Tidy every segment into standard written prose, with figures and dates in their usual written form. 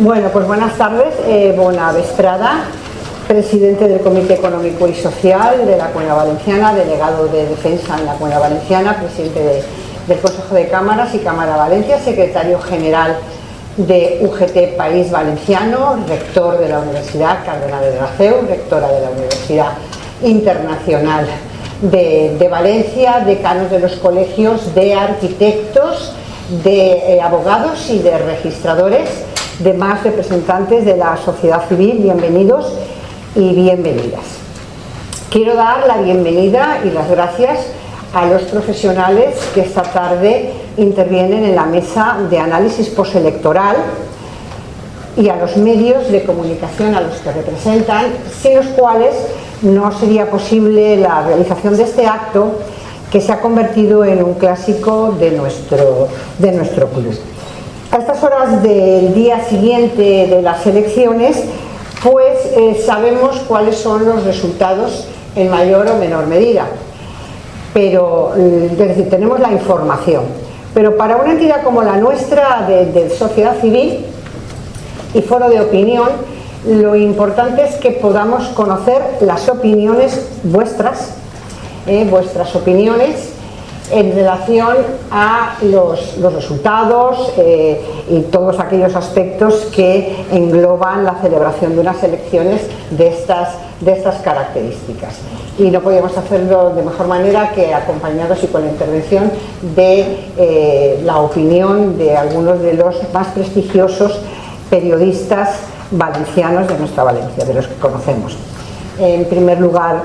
Bueno, pues buenas tardes. Bona vesprada, presidente del Comité Económico y Social de la Comunidad Valenciana, delegado de Defensa en la Comunidad Valenciana, presidente del Consejo de Cámaras y Cámara Valencia, secretario general de UGT País Valenciano, rector de la Universidad Cardenal de Raceu, rectora de la Universidad Internacional de Valencia, decanos de los colegios de arquitectos, de abogados y de registradores, demás representantes de la sociedad civil, bienvenidos y bienvenidas. Quiero dar la bienvenida y las gracias a los profesionales que esta tarde intervienen en la mesa de análisis postelectoral y a los medios de comunicación a los que representan, sin los cuales no sería posible la realización de este acto que se ha convertido en un clásico de nuestro club. A estas horas del día siguiente de las elecciones, pues sabemos cuáles son los resultados en mayor o menor medida, pero es decir, tenemos la información, pero para una entidad como la nuestra de sociedad civil y foro de opinión, lo importante es que podamos conocer las opiniones vuestras, vuestras opiniones en relación a los resultados y todos aquellos aspectos que engloban la celebración de unas elecciones de estas características. Y no podíamos hacerlo de mejor manera que acompañados y con la intervención de la opinión de algunos de los más prestigiosos periodistas valencianos de nuestra Valencia, de los que conocemos. En primer lugar,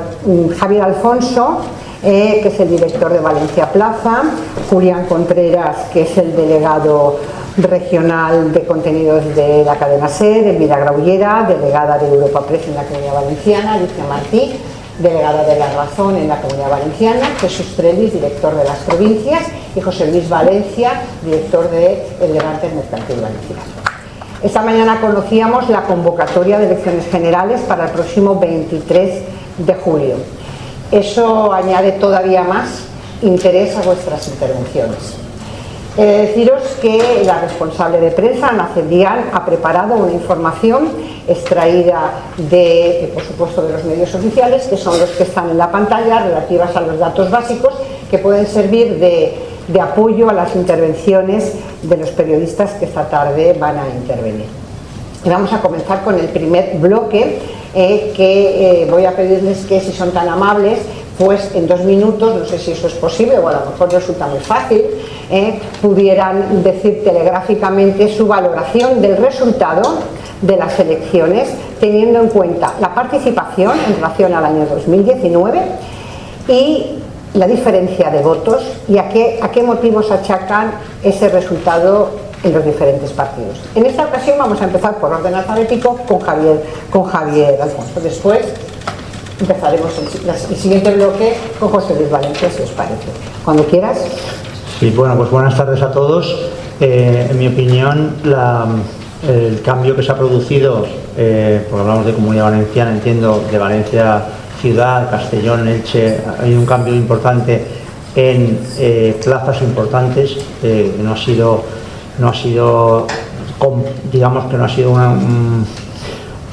Javier Alfonso, que es el director de Valencia Plaza, Julián Contreras, que es el delegado regional de contenidos de la cadena SER, Elvira Graullera, delegada de Europa Press en la Comunidad Valenciana, Alicia Martí, delegada de La Razón en la Comunidad Valenciana, Jesús Trellis, director de las provincias, y José Luis Valencia, director de El Levante Mercantil Valenciano. Esta mañana conocíamos la convocatoria de elecciones generales para el próximo 23 de julio. Eso añade todavía más interés a vuestras intervenciones. He de deciros que la responsable de prensa, Ana Cebrián, ha preparado una información extraída de, por supuesto, de los medios oficiales, que son los que están en la pantalla, relativas a los datos básicos que pueden servir de apoyo a las intervenciones de los periodistas que esta tarde van a intervenir. Y vamos a comenzar con el primer bloque, que voy a pedirles que, si son tan amables, pues en 2 minutos, no sé si eso es posible o a lo mejor resulta muy fácil, pudieran decir telegráficamente su valoración del resultado de las elecciones, teniendo en cuenta la participación en relación al año 2019 y la diferencia de votos y a qué motivos achacan ese resultado en los diferentes partidos. En esta ocasión vamos a empezar por orden alfabético con Javier Alfonso. Después empezaremos el siguiente bloque con José Luis Valencia, si os parece. Cuando quieras. Sí, bueno, pues buenas tardes a todos. En mi opinión, el cambio que se ha producido, porque hablamos de Comunidad Valenciana, entiendo, de Valencia ciudad, Castellón, Elche, hay un cambio importante en plazas importantes. No ha sido, digamos que no ha sido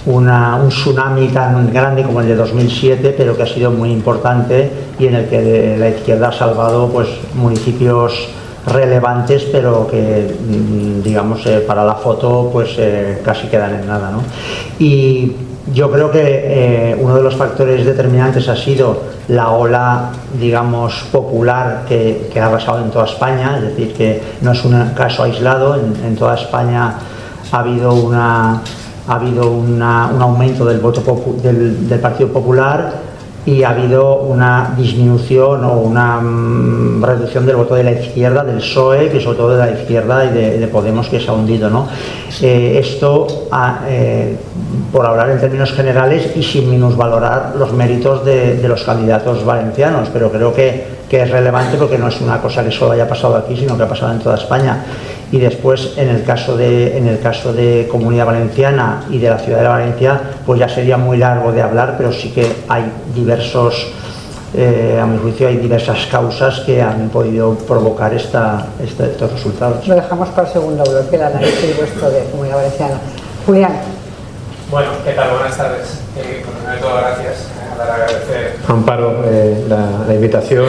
un tsunami tan grande como el de 2007, pero que ha sido muy importante y en el que la izquierda ha salvado pues municipios relevantes, pero que digamos para la foto pues casi quedan en nada, ¿no? Y yo creo que uno de los factores determinantes ha sido la ola, digamos, popular que ha pasado en toda España, es decir, que no es un caso aislado. En toda España ha habido un aumento del voto del Partido Popular y ha habido una disminución o una reducción del voto de la izquierda, del PSOE, que sobre todo de la izquierda, y de Podemos, que se ha hundido, ¿no? Esto, por hablar en términos generales y sin minusvalorar los méritos de los candidatos valencianos, pero creo que es relevante porque no es una cosa que solo haya pasado aquí, sino que ha pasado en toda España. Y después, en el caso de Comunidad Valenciana y de la ciudad de Valencia, pues ya sería muy largo de hablar, pero sí que hay a mi juicio hay diversas causas que han podido provocar estos resultados. Lo dejamos para el segundo bloque, el análisis vuestro de Comunidad Valenciana. Julián. Bueno, ¿qué tal? Buenas tardes. Primero de todo, gracias. Agradecer a Amparo la invitación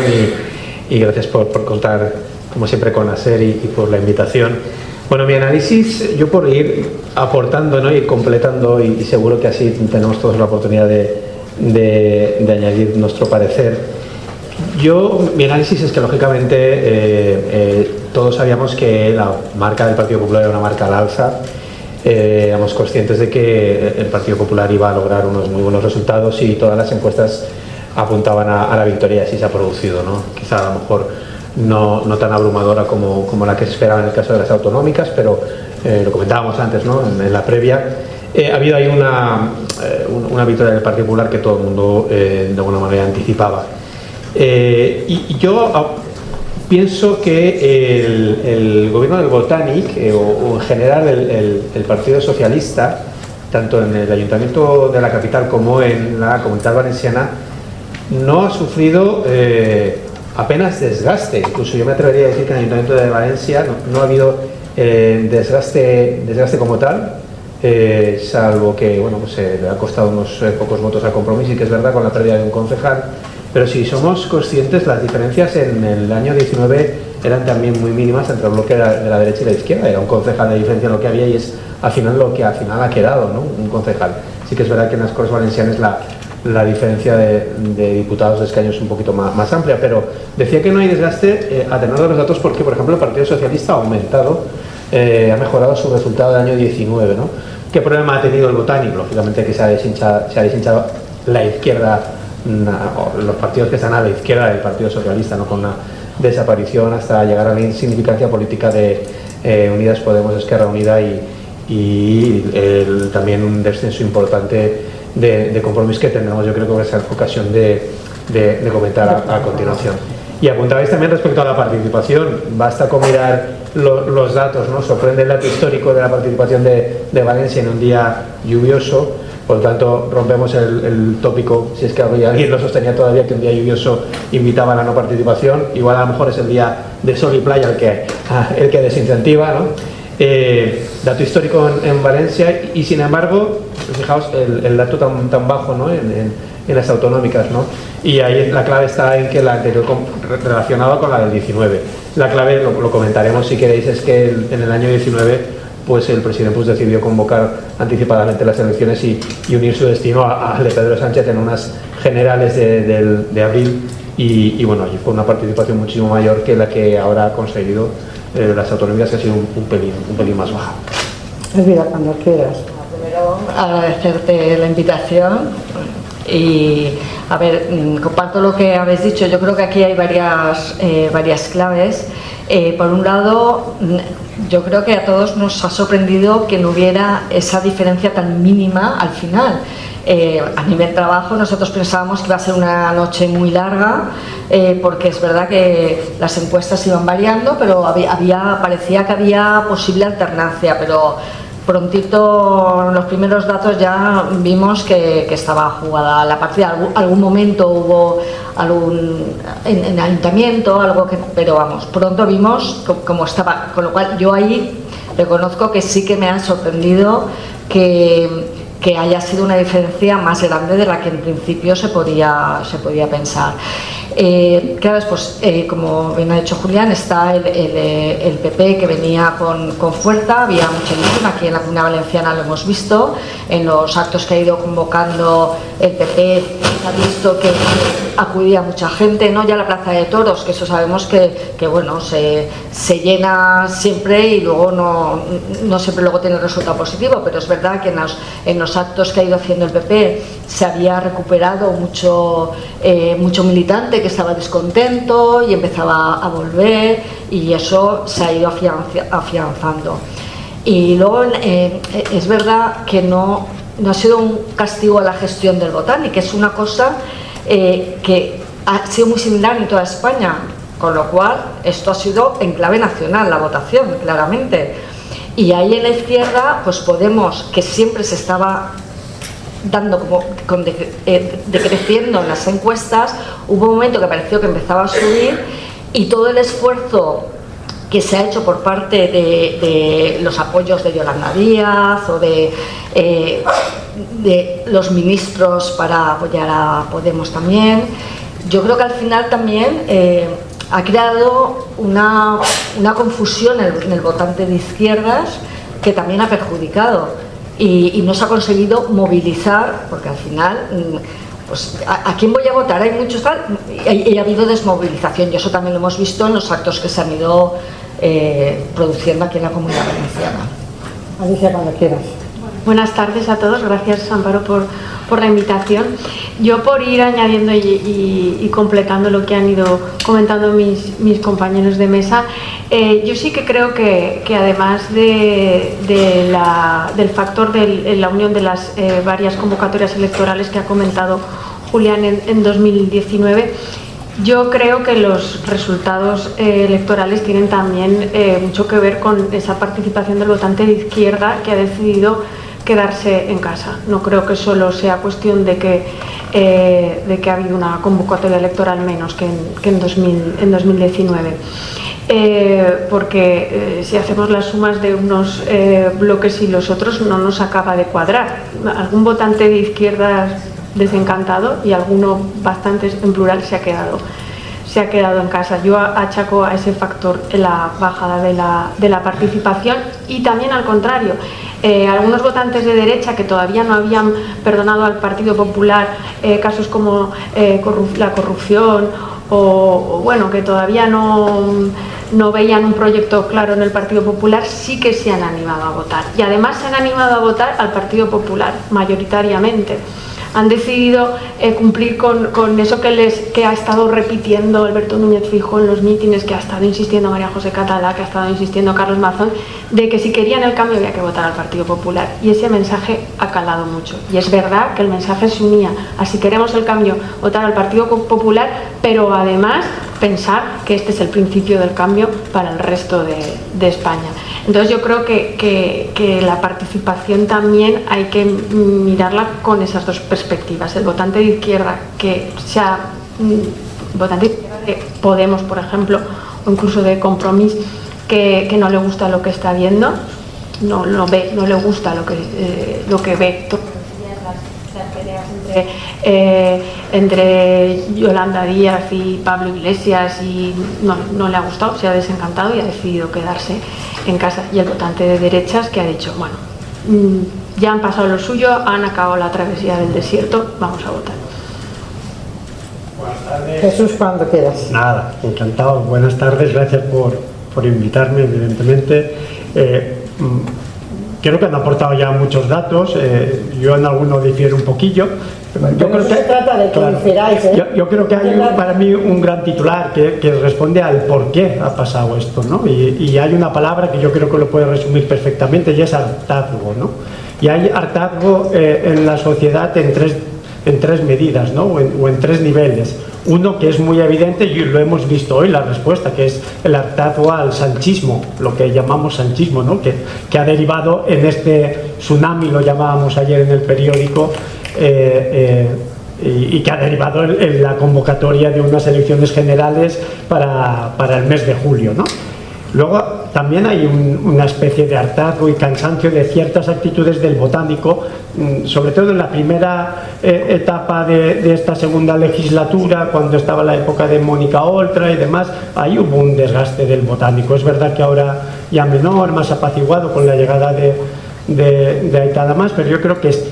y gracias por contar, como siempre, con ASER y por la invitación. Bueno, mi análisis, yo por ir aportando, ¿no?, y completando, y seguro que así tenemos todos la oportunidad de añadir nuestro parecer. Mi análisis es que, lógicamente, todos sabíamos que la marca del Partido Popular era una marca al alza. Éramos conscientes de que el Partido Popular iba a lograr unos muy buenos resultados y todas las encuestas apuntaban a la victoria, y así se ha producido, ¿no? Quizá a lo mejor no tan abrumadora como la que se esperaba en el caso de las autonómicas, pero lo comentábamos antes, ¿no?, en la previa. Ha habido ahí una victoria del Partido Popular que todo el mundo de alguna manera anticipaba. Y yo pienso que el gobierno del Botanic, o en general el Partido Socialista, tanto en el Ayuntamiento de la capital como en la Comunidad Valenciana, no ha sufrido apenas desgaste. Incluso yo me atrevería a decir que en el Ayuntamiento de Valencia no ha habido desgaste como tal, salvo que, bueno, pues le ha costado unos pocos votos a Compromís, y que es verdad, con la pérdida de un concejal. Pero si somos conscientes, las diferencias en el año 19 eran también muy mínimas entre el bloque de la derecha y la izquierda. Era un concejal de diferencia lo que había, y es al final lo que al final ha quedado, ¿no?, un concejal. Sí que es verdad que en las Corts Valencianas la diferencia de diputados de escaños es un poquito más amplia, pero decía que no hay desgaste a tenor de los datos porque, por ejemplo, el Partido Socialista ha aumentado, ha mejorado su resultado del año 19, ¿no? ¿Qué problema ha tenido el Botanic? Lógicamente que se ha deshinchado la izquierda, los partidos que están a la izquierda del Partido Socialista, ¿no?, con una desaparición hasta llegar a la insignificancia política de Unidas Podemos, Esquerra Unida, y también un descenso importante de Compromís, que tendremos, yo creo que va a ser ocasión de comentar a continuación. Y apuntabais también respecto a la participación. Basta con mirar los datos, ¿no? Sorprende el dato histórico de la participación de Valencia en un día lluvioso. Por lo tanto, rompemos el tópico, si es que alguien lo sostenía todavía, que un día lluvioso invitaba a la no participación. Igual a lo mejor es el día de sol y playa el que desincentiva, ¿no? Dato histórico en Valencia, y sin embargo, fijaos el dato tan bajo, ¿no?, en las autonómicas, ¿no? Y ahí la clave está en que la anterior, relacionada con la del 19, la clave, lo comentaremos si queréis, es que en el año 19 pues el presidente pues decidió convocar anticipadamente las elecciones y unir su destino al de Pedro Sánchez en unas generales de abril, y bueno, allí fue una participación muchísimo mayor que la que ahora ha conseguido las autonomías, que ha sido un pelín más baja. Elvira, cuando quieras. Primero, agradecerte la invitación y, a ver, comparto lo que habéis dicho. Yo creo que aquí hay varias claves. Por un lado, yo creo que a todos nos ha sorprendido que no hubiera esa diferencia tan mínima al final. A nivel trabajo, nosotros pensábamos que iba a ser una noche muy larga, porque es verdad que las encuestas iban variando, pero parecía que había posible alternancia, pero prontito, en los primeros datos ya vimos que estaba jugada la partida. Algún momento hubo en el ayuntamiento, pero vamos, pronto vimos cómo estaba, con lo cual yo ahí reconozco que sí que me ha sorprendido que haya sido una diferencia más grande de la que en principio se podía pensar. Claro, pues, como bien ha dicho Julián, está el PP, que venía con fuerza. Había mucha ilusión aquí en la Comunidad Valenciana, lo hemos visto en los actos que ha ido convocando el PP. Se ha visto que acudía mucha gente, no ya a la Plaza de Toros, que eso sabemos que bueno, se llena siempre y luego no siempre luego tiene resultado positivo, pero es verdad que en los actos que ha ido haciendo el PP se había recuperado mucho militante que estaba descontento y empezaba a volver, y eso se ha ido afianzando. Y luego es verdad que no ha sido un castigo a la gestión del Botanic, que es una cosa que ha sido muy similar en toda España, con lo cual esto ha sido en clave nacional, la votación, claramente. Y ahí en la izquierda, pues Podemos, que siempre se estaba dando decreciendo en las encuestas, hubo un momento que pareció que empezaba a subir, y todo el esfuerzo que se ha hecho por parte de los apoyos de Yolanda Díaz o de los ministros para apoyar a Podemos también. Yo creo que al final también ha creado una confusión en el votante de izquierdas que también ha perjudicado y no se ha conseguido movilizar, porque al final, pues, ¿a quién voy a votar? Hay muchos tal, y ha habido desmovilización, y eso también lo hemos visto en los actos que se han ido produciendo aquí en la Comunidad Valenciana. Alicia, cuando quieras. Buenas tardes a todos, gracias Amparo por la invitación. Yo, por ir añadiendo y completando lo que han ido comentando mis compañeros de mesa, yo sí que creo que además del factor de la unión de las varias convocatorias electorales que ha comentado Julián en 2019, yo creo que los resultados electorales tienen también mucho que ver con esa participación del votante de izquierda que ha decidido quedarse en casa. No creo que solo sea cuestión de que ha habido una convocatoria electoral menos que en 2019. Porque si hacemos las sumas de unos bloques y los otros no nos acaba de cuadrar. Algún votante de izquierdas desencantado y alguno, bastantes en plural, se ha quedado en casa. Yo achaco a ese factor la bajada de la participación, y también al contrario, algunos votantes de derecha que todavía no habían perdonado al Partido Popular casos como la corrupción o bueno, que todavía no veían un proyecto claro en el Partido Popular, sí que se han animado a votar, y además se han animado a votar al Partido Popular mayoritariamente. Han decidido cumplir con eso que ha estado repitiendo Alberto Núñez Feijóo en los mítines, que ha estado insistiendo María José Catalá, que ha estado insistiendo Carlos Mazón, de que si querían el cambio había que votar al Partido Popular, y ese mensaje ha calado mucho. Y es verdad que el mensaje se unía a: si queremos el cambio, votar al Partido Popular, pero además pensar que este es el principio del cambio para el resto de España. Entonces yo creo que la participación también hay que mirarla con esas dos perspectivas. El votante de izquierda votante de Podemos, por ejemplo, o incluso de Compromís, que no le gusta lo que está viendo, no le gusta lo que ve. Las peleas entre Yolanda Díaz y Pablo Iglesias, y no le ha gustado, se ha desencantado y ha decidido quedarse en casa. Y el votante de derechas, que ha dicho: bueno, ya han pasado lo suyo, han acabado la travesía del desierto, vamos a votar. Buenas tardes. Jesús, cuando quieras. Nada, encantado. Buenas tardes, gracias por invitarme, evidentemente. Creo que han aportado ya muchos datos, yo en alguno difiero un poquillo. Yo creo que se trata de que difiráis, yo creo que hay para mí un gran titular que responde al por qué ha pasado esto, ¿no? Y hay una palabra que yo creo que lo puede resumir perfectamente, y es hartazgo, ¿no? Y hay hartazgo en la sociedad en tres medidas, ¿no? o en tres niveles. Uno que es muy evidente, y lo hemos visto hoy, la respuesta, que es el hartazgo al sanchismo, lo que llamamos sanchismo, ¿no? que ha derivado en este tsunami, lo llamábamos ayer en el periódico, y que ha derivado en la convocatoria de unas elecciones generales para el mes de julio, ¿no? Luego también hay una especie de hartazgo y cansancio de ciertas actitudes del botánico, sobre todo en la primera etapa de esta segunda legislatura, cuando estaba la época de Mónica Oltra y demás. Ahí hubo un desgaste del botánico. Es verdad que ahora ya menor, más apaciguado con la llegada de Aita Damas, pero yo creo que es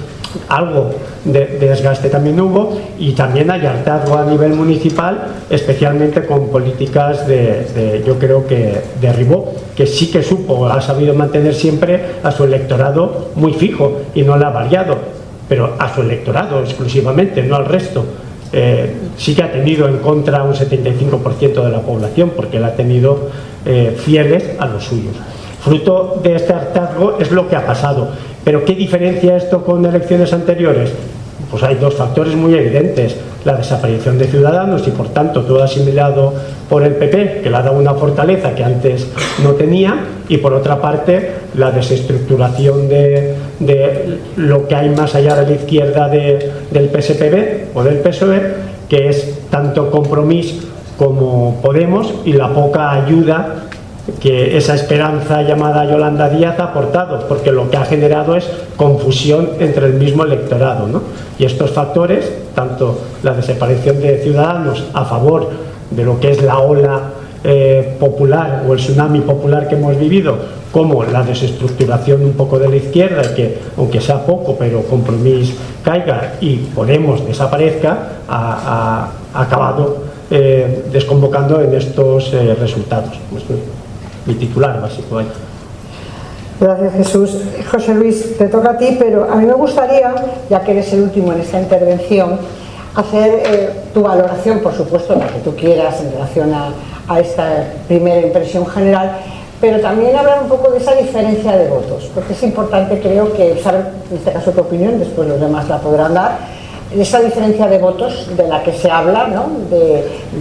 algo de desgaste también hubo, y también hay hartazgo a nivel municipal, especialmente con políticas yo creo que de Ribó, que sí que ha sabido mantener siempre a su electorado muy fijo y no le ha variado, pero a su electorado exclusivamente, no al resto. Sí que ha tenido en contra un 75% de la población, porque la ha tenido fieles a los suyos. Fruto de este hartazgo es lo que ha pasado. ¿Pero qué diferencia esto con elecciones anteriores? Pues hay dos factores muy evidentes: la desaparición de Ciudadanos, y por tanto todo asimilado por el PP, que le ha dado una fortaleza que antes no tenía, y por otra parte la desestructuración de lo que hay más allá de la izquierda del PSPB o del PSOE, que es tanto Compromís como Podemos, y la poca ayuda que esa esperanza llamada Yolanda Díaz ha aportado, porque lo que ha generado es confusión entre el mismo electorado, ¿no? Y estos factores, tanto la desaparición de Ciudadanos a favor de lo que es la ola popular o el tsunami popular que hemos vivido, como la desestructuración un poco de la izquierda, y que aunque sea poco, pero Compromís caiga y Podemos desaparezca, ha acabado desconvocando en estos resultados. Mi titular básico. Gracias, Jesús. José Luis, te toca a ti, pero a mí me gustaría, ya que eres el último en esta intervención, hacer tu valoración, por supuesto, la que tú quieras en relación a esta primera impresión general, pero también hablar un poco de esa diferencia de votos, porque es importante, creo, que saber, en este caso, tu opinión, después los demás la podrán dar, de esa diferencia de votos de la que se habla, ¿no?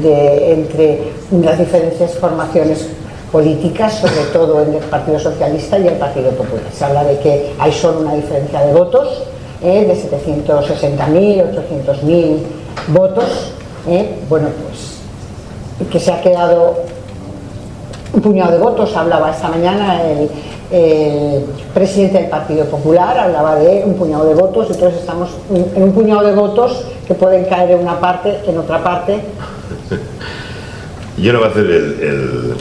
Entre las diferentes formaciones políticas, sobre todo en el Partido Socialista y el Partido Popular. Se habla de que hay solo una diferencia de votos, de 760.000, 800.000 votos, bueno, pues que se ha quedado un puñado de votos. Hablaba esta mañana el presidente del Partido Popular, hablaba de un puñado de votos, entonces estamos en un puñado de votos que pueden caer en una parte, en otra parte. Yo no voy a hacer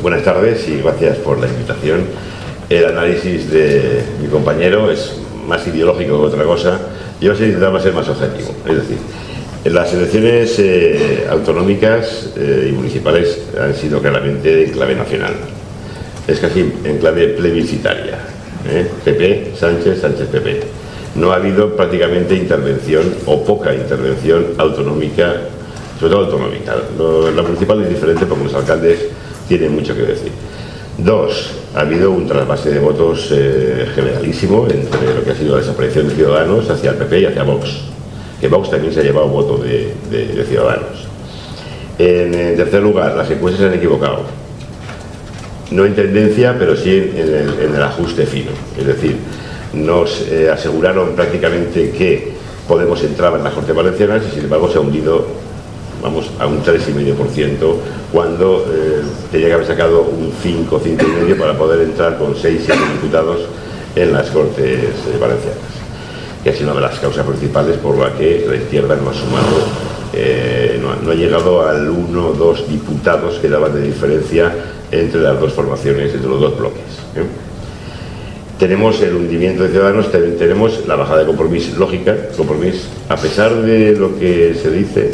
buenas tardes y gracias por la invitación. El análisis de mi compañero es más ideológico que otra cosa. Yo voy a intentar ser más objetivo. Es decir, las elecciones autonómicas y municipales han sido claramente en clave nacional. Es casi en clave plebiscitaria. PP, Sánchez, Sánchez, PP. No ha habido prácticamente intervención o poca intervención autonómica, sobre todo autonómica. La municipal es diferente porque los alcaldes tienen mucho que decir. Dos, ha habido un trasvase de votos generalísimo entre lo que ha sido la desaparición de Ciudadanos hacia el PP y hacia Vox, que Vox también se ha llevado voto de Ciudadanos. En tercer lugar, las encuestas se han equivocado, no en tendencia, pero sí en el ajuste fino. Es decir, nos aseguraron prácticamente que Podemos entraba en la Corte Valenciana y sin embargo se ha hundido, vamos, a un 3,5%, cuando tenía que haber sacado un 5, 5,5 para poder entrar con 6, 7 diputados en las Cortes Valencianas, que ha sido una de las causas principales por la que la izquierda no ha sumado, no ha llegado al 1 o 2 diputados que daban de diferencia entre las dos formaciones, entre los dos bloques. Tenemos el hundimiento de Ciudadanos, tenemos la bajada de Compromís lógica. Compromís, a pesar de lo que se dice,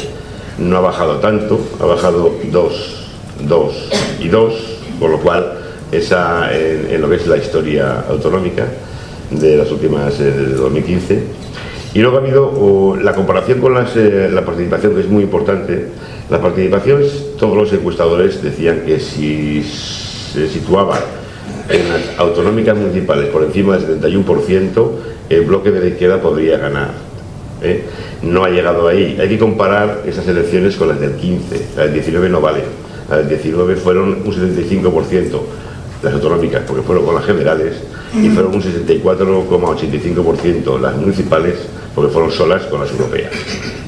no ha bajado tanto, ha bajado 2 y 2, por lo cual en lo que es la historia autonómica de las últimas, desde 2015. Y luego ha habido la comparación con la participación, que es muy importante. La participación, todos los encuestadores decían que si se situaba en las autonómicas municipales por encima del 71%, el bloque de la izquierda podría ganar. No ha llegado ahí. Hay que comparar esas elecciones con las del 15. Las del 19 no valen. Las del 19 fueron un 75% las autonómicas, porque fueron con las generales, y fueron un 64,85% las municipales, porque fueron solas con las europeas.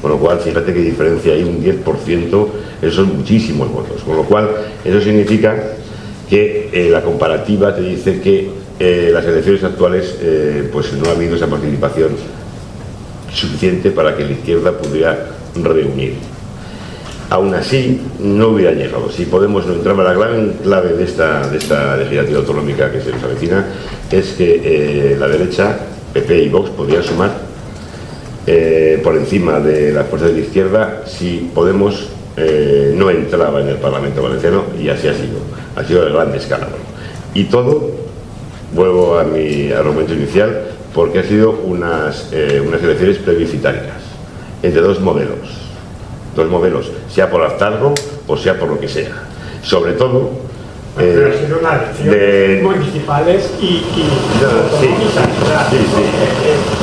Con lo cual, fíjate qué diferencia hay, un 10%, esos son muchísimos votos. Con lo cual, eso significa que la comparativa te dice que las elecciones actuales pues no ha habido esa participación suficiente para que la izquierda pudiera reunir. Aún así, no hubiera llegado. Si Podemos no entraba, la gran clave de esta legislatura autonómica que se nos avecina es que la derecha, PP y Vox, podrían sumar por encima de las fuerzas de la izquierda si Podemos no entraba en el Parlamento Valenciano, y así ha sido el gran escándalo. Y todo, vuelvo a mi argumento inicial, porque ha sido unas elecciones plebiscitarias entre dos modelos, sea por hartazgo o sea por lo que sea. Sobre todo pero ha sido una elección municipales y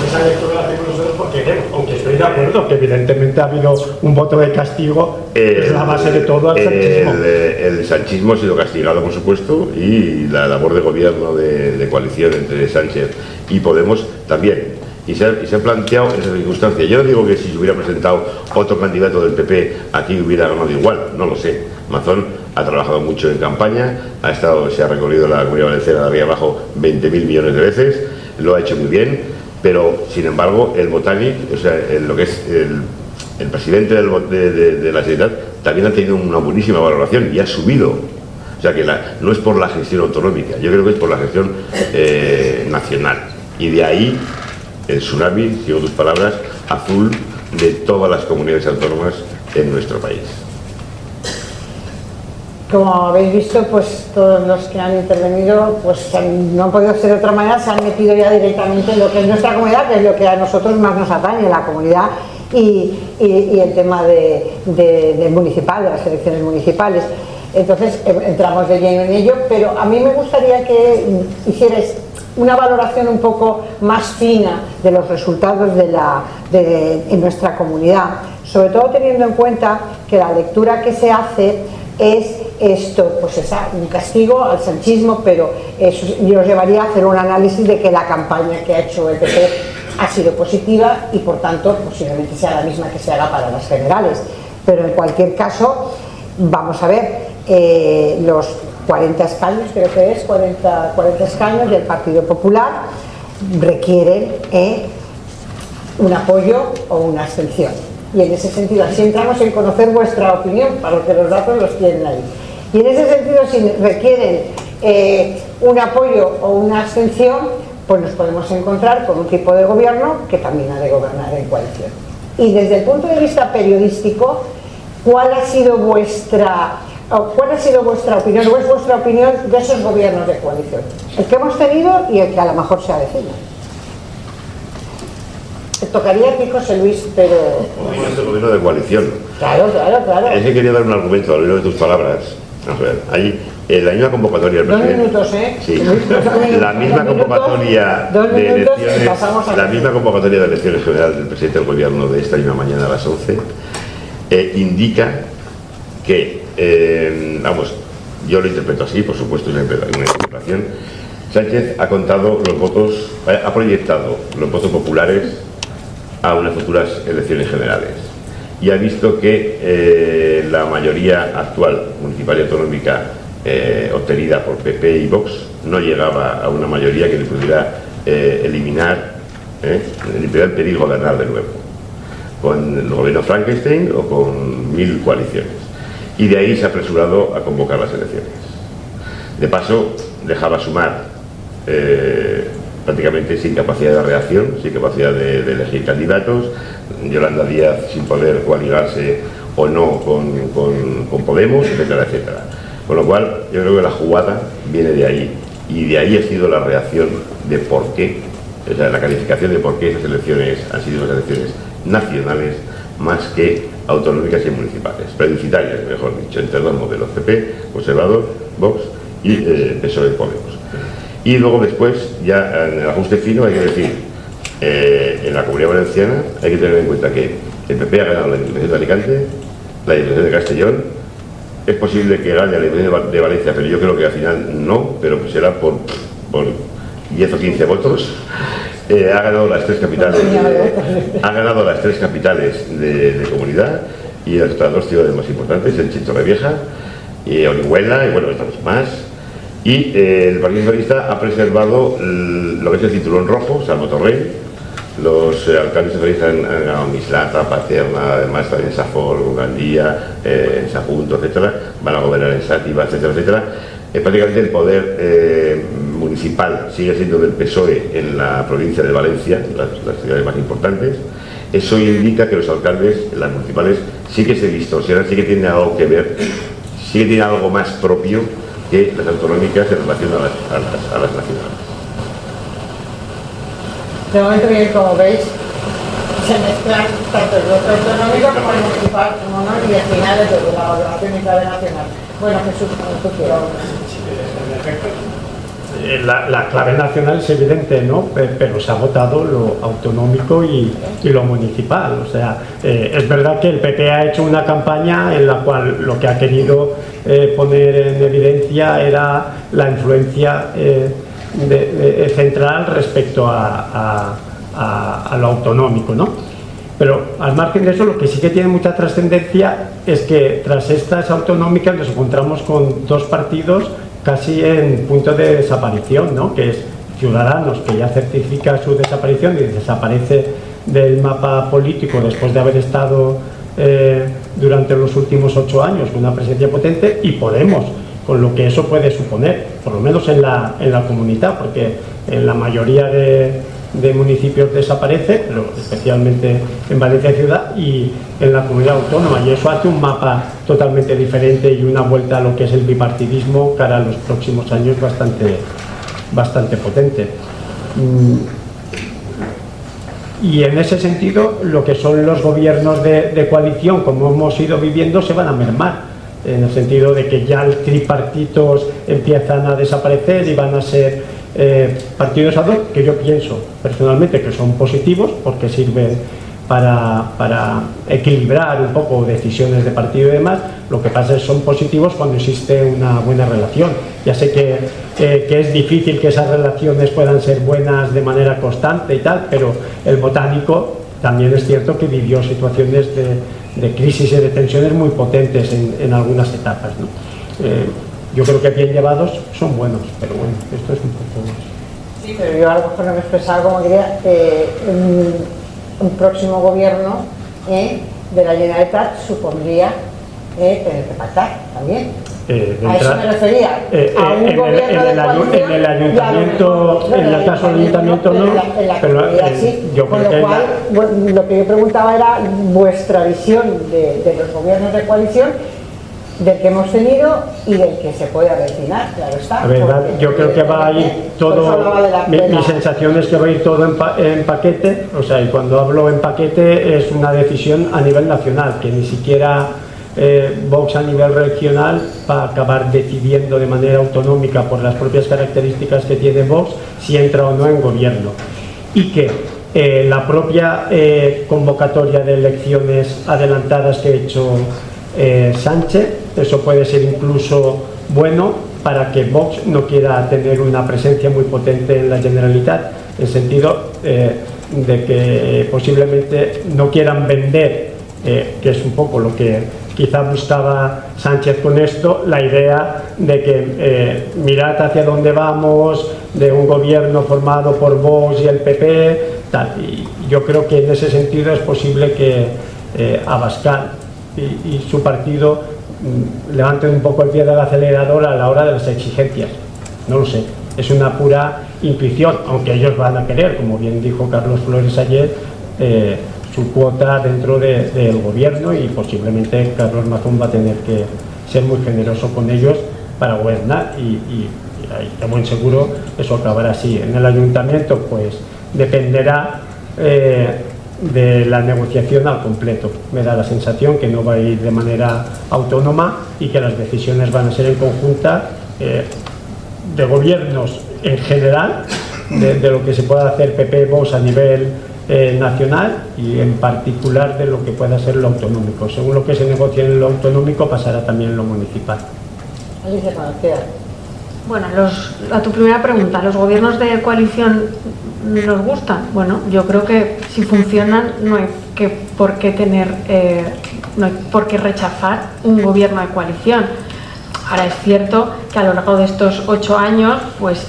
esa lectura la hacemos nosotros porque queremos, aunque estoy de acuerdo que evidentemente ha habido un voto de castigo, es la base de todo al sanchismo. El sanchismo ha sido castigado, por supuesto, y la labor de gobierno de coalición entre Sánchez y Podemos también. Y se ha planteado esa circunstancia. Yo no digo que si se hubiera presentado otro candidato del PP aquí hubiera ganado igual, no lo sé. Mazón ha trabajado mucho en campaña, se ha recorrido la Comunidad Valenciana de arriba abajo 20.000 millones de veces, lo ha hecho muy bien, pero sin embargo el Botànic, o sea, lo que es el presidente de la Generalitat, también ha tenido una buenísima valoración y ha subido. O sea que no es por la gestión autonómica, yo creo que es por la gestión nacional. Y de ahí el tsunami, sigo tus palabras, azul de todas las comunidades autónomas en nuestro país. Como habéis visto, pues todos los que han intervenido pues no han podido ser de otra manera, se han metido ya directamente en lo que es nuestra comunidad, que es lo que a nosotros más nos atañe, la comunidad y el tema de municipal, de las elecciones municipales. Entonces entramos de lleno en ello, pero a mí me gustaría que hicierais una valoración un poco más fina de los resultados en nuestra comunidad, sobre todo teniendo en cuenta que la lectura que se hace es esto, pues es un castigo al sanchismo, pero eso yo os llevaría a hacer un análisis de que la campaña que ha hecho el PP ha sido positiva y por tanto posiblemente sea la misma que se haga para las generales, pero en cualquier caso vamos a ver los 40 escaños, creo que es 40 escaños del Partido Popular requieren un apoyo o una abstención. Y en ese sentido, así entramos en conocer vuestra opinión, para que los datos los tienen ahí. Y en ese sentido, si requieren un apoyo o una abstención, pues nos podemos encontrar con un tipo de gobierno que también ha de gobernar en coalición. Y desde el punto de vista periodístico, ¿cuál ha sido vuestra opinión, o es vuestra opinión de esos gobiernos de coalición? El que hemos tenido y el que a lo mejor se avecina. Te tocaría a ti, José Luis, pero... Es el gobierno de coalición. Claro. Es que quería dar un argumento al hilo de tus palabras. Vamos a ver, ahí, en la misma convocatoria del presidente... 2 minutos, ¿eh? Sí. La misma convocatoria de elecciones... La misma convocatoria de elecciones generales del presidente del gobierno de esta misma mañana a las 11 indica que, vamos, yo lo interpreto así, por supuesto, una interpretación. Sánchez ha contado los votos, ha proyectado los votos populares a unas futuras elecciones generales y ha visto que la mayoría actual municipal y autonómica obtenida por PP y Vox no llegaba a una mayoría que le pudiera eliminar, le pudiera impedir gobernar de nuevo con el gobierno Frankenstein o con 1000 coaliciones, y de ahí se ha apresurado a convocar las elecciones. De paso dejaba sumar prácticamente sin capacidad de reacción, sin capacidad de elegir candidatos, Yolanda Díaz sin poder coaligarse o no con Podemos, etcétera, etcétera. Con lo cual yo creo que la jugada viene de ahí, y de ahí ha sido la reacción de por qué, o sea, la calificación de por qué esas elecciones han sido unas elecciones nacionales más que autonómicas y municipales, plebiscitarias, mejor dicho, entre dos modelos, PP, Conservador, Vox y PSOE Podemos. Y luego después, ya en el ajuste fino, hay que decir, en la Comunidad Valenciana hay que tener en cuenta que el PP ha ganado la Diputación de Alicante, la Diputación de Castellón, es posible que gane la Diputación de Valencia, pero yo creo que al final no, pero será por 10 o 15 votos. Ha ganado las 3 capitales, de comunidad y las otras 2 ciudades más importantes, en Torrevieja y Orihuela, y bueno, estamos más. Y el Partido Socialista ha preservado lo que es el cinturón rojo, salvo Torrent. Los alcaldes socialistas han ganado Mislata, Paterna, además también Safor, Gandía, Sagunto, etcétera. Van a gobernar en Sátiva, etcétera, etcétera. Prácticamente el poder municipal sigue siendo del PSOE en la provincia de Valencia, las ciudades más importantes. Eso indica que los alcaldes, las municipales, sí que se distorsionan, sí que tienen algo que ver, sí que tienen algo más propio que las autonómicas en relación a las nacionales. De momento, bien, como veis, se mezclan tanto el voto autonómico como el municipal, como no, y al final es de la valoración y clave nacional. Bueno, Jesús, como tú quieras. La clave nacional es evidente, ¿no? Pero se ha votado lo autonómico y lo municipal. O sea, es verdad que el PP ha hecho una campaña en la cual lo que ha querido poner en evidencia era la influencia central respecto a lo autonómico, ¿no? Pero al margen de eso, lo que sí que tiene mucha trascendencia es que tras estas autonómicas nos encontramos con dos partidos casi en punto de desaparición, ¿no? Que es Ciudadanos, que ya certifica su desaparición y desaparece del mapa político después de haber estado durante los últimos 8 años con una presencia potente, y Podemos, con lo que eso puede suponer, por lo menos en la comunidad, porque en la mayoría de municipios desaparece, pero especialmente en Valencia Ciudad y en la comunidad autónoma, y eso hace un mapa totalmente diferente y una vuelta a lo que es el bipartidismo cara a los próximos años bastante potente. Y en ese sentido, lo que son los gobiernos de coalición, como hemos ido viviendo, se van a mermar, en el sentido de que ya los tripartitos empiezan a desaparecer y van a ser partidos ad hoc, que yo pienso personalmente que son positivos porque sirven para equilibrar un poco decisiones de partido y demás. Lo que pasa es que son positivos cuando existe una buena relación. Ya sé que es difícil que esas relaciones puedan ser buenas de manera constante y tal, pero el Botánico también es cierto que vivió situaciones de crisis y de tensiones muy potentes en algunas etapas, ¿no? Yo creo que bien llevados son buenos, pero bueno, esto es un poco... Sí, pero yo a lo mejor no me he expresado como quería. Un próximo gobierno de la Generalitat supondría tener que pactar también. A eso me refería. A un gobierno de coalición. En el ayuntamiento, en el caso del ayuntamiento no, pero yo con creo que lo cual, lo que yo preguntaba era vuestra visión de los gobiernos de coalición, del que hemos tenido y del que se puede avecinar, claro está. A ver, yo creo que va a ir todo, mi sensación es que va a ir todo en paquete, o sea, y cuando hablo en paquete es una decisión a nivel nacional, que ni siquiera Vox a nivel regional va a acabar decidiendo de manera autonómica por las propias características que tiene Vox si entra o no en gobierno, y que la propia convocatoria de elecciones adelantadas que ha hecho Sánchez, eso puede ser incluso bueno para que Vox no quiera tener una presencia muy potente en la Generalitat, en el sentido de que posiblemente no quieran vender, que es un poco lo que quizá buscaba Sánchez con esto, la idea de que mirad hacia dónde vamos, de un gobierno formado por Vox y el PP, tal. Y yo creo que en ese sentido es posible que Abascal y su partido levanten un poco el pie del acelerador a la hora de las exigencias. No lo sé, es una pura intuición, aunque ellos van a querer, como bien dijo Carlos Flores ayer, su cuota dentro del gobierno, y posiblemente Carlos Mazón va a tener que ser muy generoso con ellos para gobernar, y de buen seguro eso acabará así. En el ayuntamiento pues dependerá de la negociación al completo. Me da la sensación que no va a ir de manera autónoma y que las decisiones van a ser en conjunta de gobiernos en general, de lo que se pueda hacer PP Vox a nivel nacional, y en particular de lo que pueda ser lo autonómico. Según lo que se negocie en lo autonómico, pasará también en lo municipal. Alicia Conocida. Bueno, a tu primera pregunta, ¿los gobiernos de coalición nos gustan? Bueno, yo creo que si funcionan no hay por qué rechazar un gobierno de coalición. Ahora es cierto que a lo largo de estos 8 años pues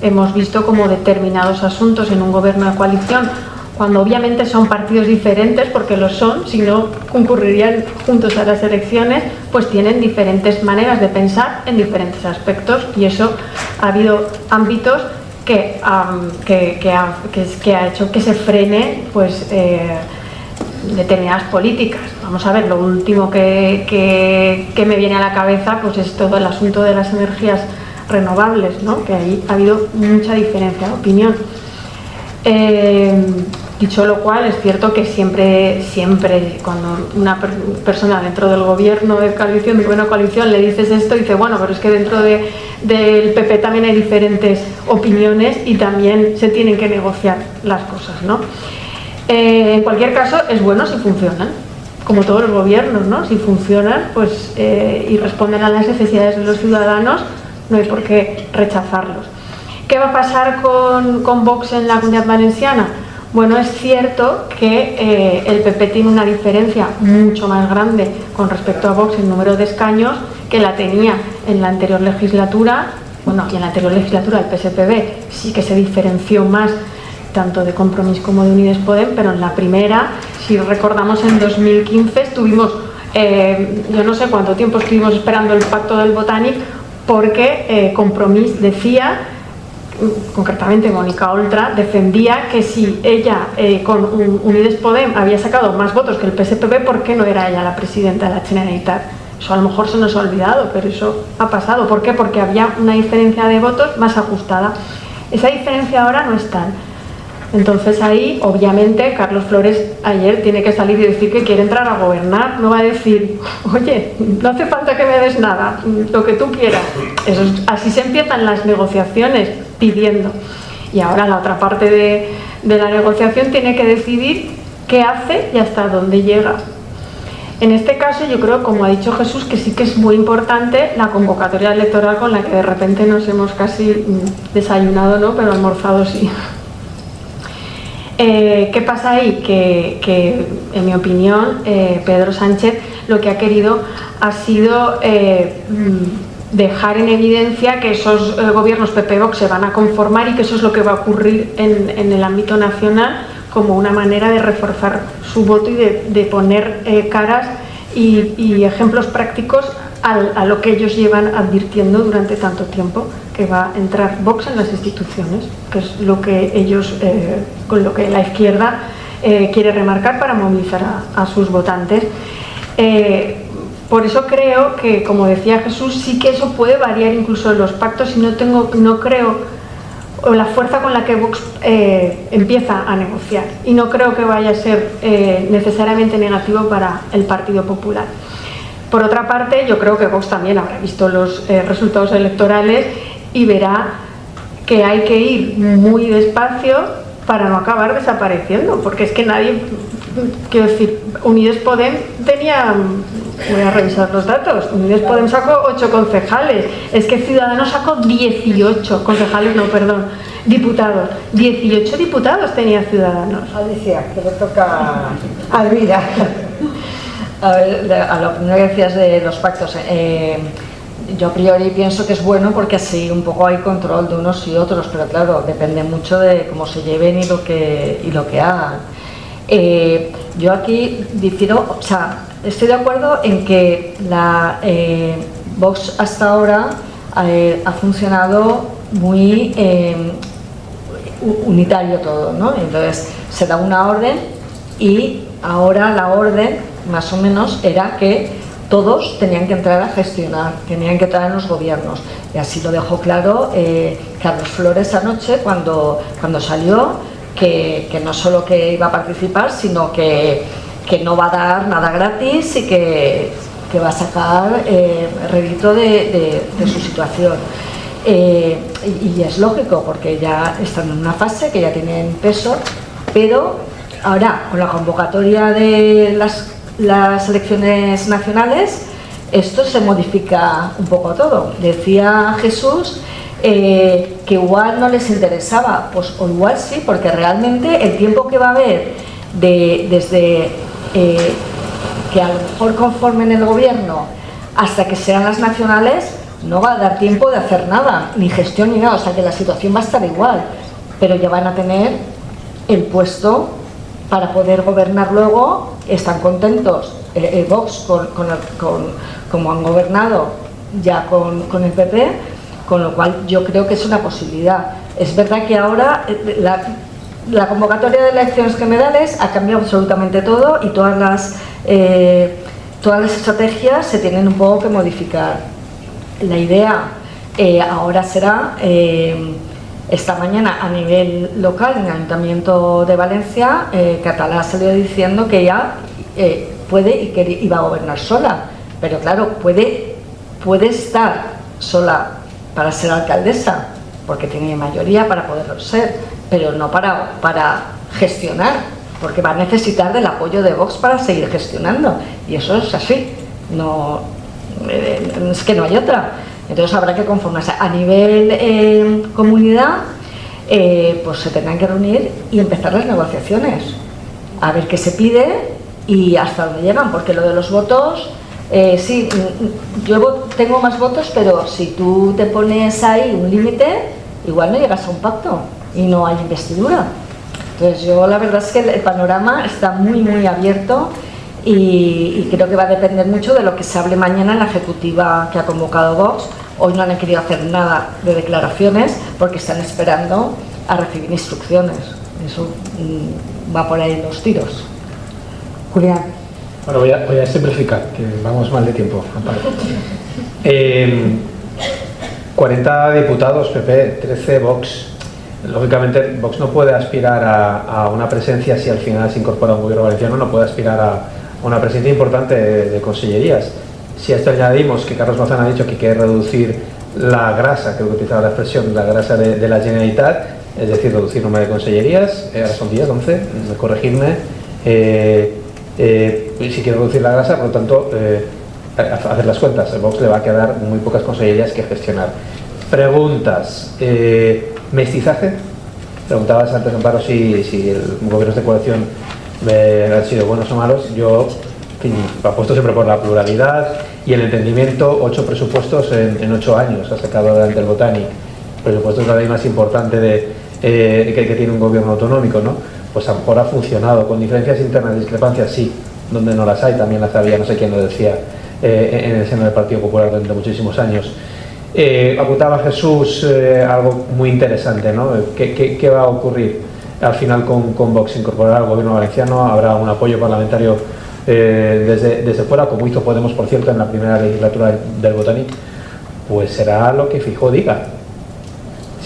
hemos visto como determinados asuntos en un gobierno de coalición, cuando obviamente son partidos diferentes, porque lo son, si no concurrirían juntos a las elecciones, pues tienen diferentes maneras de pensar en diferentes aspectos, y eso ha habido ámbitos que ha hecho que se frene pues determinadas políticas. Vamos a ver, lo último que me viene a la cabeza pues es todo el asunto de las energías renovables, ¿no? Que ahí ha habido mucha diferencia de opinión. Dicho lo cual, es cierto que siempre cuando una persona dentro del gobierno de coalición, le dices esto, dice, bueno, pero es que dentro del PP también hay diferentes opiniones y también se tienen que negociar las cosas, ¿no? En cualquier caso, es bueno si funcionan, como todos los gobiernos, ¿no? Si funcionan pues, y responden a las necesidades de los ciudadanos, no hay por qué rechazarlos. ¿Qué va a pasar con Vox en la Comunidad Valenciana? Bueno, es cierto que el PP tiene una diferencia mucho más grande con respecto a Vox en número de escaños que la tenía en la anterior legislatura. Bueno, y en la anterior legislatura el PSPB sí que se diferenció más tanto de Compromís como de Unides Podem, pero en la primera, si recordamos, en 2015 estuvimos, yo no sé cuánto tiempo estuvimos esperando el pacto del Botànic, porque Compromís decía, concretamente Mónica Oltra, defendía que si ella con Unides Podem había sacado más votos que el PSPB, ¿por qué no era ella la presidenta de la Generalitat? Eso a lo mejor se nos ha olvidado, pero eso ha pasado. ¿Por qué? Porque había una diferencia de votos más ajustada. Esa diferencia ahora no está. Entonces ahí, obviamente, Carlos Flores ayer tiene que salir y decir que quiere entrar a gobernar. No va a decir, oye, no hace falta que me des nada, lo que tú quieras. Eso es, así se empiezan las negociaciones, pidiendo. Y ahora la otra parte de la negociación tiene que decidir qué hace y hasta dónde llega. En este caso yo creo, como ha dicho Jesús, que sí que es muy importante la convocatoria electoral con la que de repente nos hemos casi desayunado, ¿no? Pero almorzado sí. ¿Qué pasa ahí? Que en mi opinión Pedro Sánchez lo que ha querido ha sido dejar en evidencia que esos gobiernos PP-Vox se van a conformar y que eso es lo que va a ocurrir en el ámbito nacional, como una manera de reforzar su voto y de poner caras y ejemplos prácticos a lo que ellos llevan advirtiendo durante tanto tiempo, que va a entrar Vox en las instituciones, que es lo que ellos, con lo que la izquierda quiere remarcar para movilizar a sus votantes. Por eso creo que, como decía Jesús, sí que eso puede variar incluso en los pactos y no creo o la fuerza con la que Vox empieza a negociar, y no creo que vaya a ser necesariamente negativo para el Partido Popular. Por otra parte, yo creo que Vox también habrá visto los resultados electorales y verá que hay que ir muy despacio para no acabar desapareciendo, porque es que nadie, quiero decir, Unides Podem tenía, voy a revisar los datos, Unides Podem sacó 8 concejales, es que Ciudadanos sacó 18 concejales, no, perdón, diputados, 18 diputados tenía Ciudadanos. Alicia, que le toca a Elvira. A ver, a lo primero que decías de los pactos, yo a priori pienso que es bueno porque así un poco hay control de unos y otros, pero claro, depende mucho de cómo se lleven y lo que hagan. Yo aquí difiero, o sea, estoy de acuerdo en que la Vox hasta ahora ha funcionado muy unitario todo, ¿no? Entonces se da una orden y ahora la orden más o menos era que todos tenían que entrar a gestionar, tenían que entrar en los gobiernos, y así lo dejó claro Carlos Flores anoche cuando salió, que no solo que iba a participar, sino que no va a dar nada gratis y que va a sacar rédito de su situación. Y es lógico, porque ya están en una fase que ya tienen peso, pero ahora con la convocatoria de las elecciones nacionales esto se modifica un poco todo. Decía Jesús que igual no les interesaba, pues o igual sí, porque realmente el tiempo que va a haber desde que a lo mejor conformen el gobierno hasta que sean las nacionales no va a dar tiempo de hacer nada, ni gestión ni nada, o sea que la situación va a estar igual, pero ya van a tener el puesto para poder gobernar luego. Están contentos Vox como han gobernado ya con el PP, con lo cual yo creo que es una posibilidad. Es verdad que ahora la convocatoria de elecciones generales ha cambiado absolutamente todo y todas las estrategias se tienen un poco que modificar. La idea ahora será, esta mañana a nivel local, en el Ayuntamiento de Valencia, Catalá salió diciendo que ya puede y va a gobernar sola, pero claro, puede estar sola para ser alcaldesa, porque tiene mayoría para poderlo ser, pero no para gestionar, porque va a necesitar del apoyo de Vox para seguir gestionando, y eso es así, es que no hay otra. Entonces habrá que conformarse. A nivel comunidad, pues se tendrán que reunir y empezar las negociaciones, a ver qué se pide y hasta dónde llegan, porque lo de los votos, sí, yo tengo más votos, pero si tú te pones ahí un límite, igual no llegas a un pacto y no hay investidura. Entonces yo la verdad es que el panorama está muy muy abierto y creo que va a depender mucho de lo que se hable mañana en la ejecutiva que ha convocado Vox. Hoy no han querido hacer nada de declaraciones porque están esperando a recibir instrucciones. Eso va por ahí los tiros. Julián. Bueno, voy a simplificar, que vamos mal de tiempo. 40 diputados PP, 13 Vox. Lógicamente, Vox no puede aspirar a una presencia, si al final se incorpora un gobierno valenciano, no puede aspirar a una presencia importante de consellerías. Si a esto añadimos que Carlos Mazón ha dicho que quiere reducir la grasa, creo que utilizaba la expresión, la grasa de la Generalitat, es decir, reducir el número de consellerías, ahora son 10, 11, corregidme, si quiere reducir la grasa, por lo tanto, hacer las cuentas, a Vox le va a quedar muy pocas consellerías que gestionar. Preguntas. Mestizaje. Preguntabas antes, Amparo, si el gobiernos de coalición han sido buenos o malos. Yo apuesto siempre por la pluralidad y el entendimiento. 8 presupuestos en 8 años ha sacado adelante el Botanic. Presupuesto es la ley más importante que tiene un gobierno autonómico, ¿no? Pues a lo mejor ha funcionado, con diferencias internas, discrepancias sí, donde no las hay, también las había, no sé quién lo decía, en el seno del Partido Popular durante muchísimos años. Apuntaba Jesús algo muy interesante, ¿no? ¿Qué va a ocurrir al final con Vox? ¿Incorporar al gobierno valenciano? ¿Habrá un apoyo parlamentario desde fuera, como hizo Podemos, por cierto, en la primera legislatura del Botanic? Pues será lo que Feijóo diga,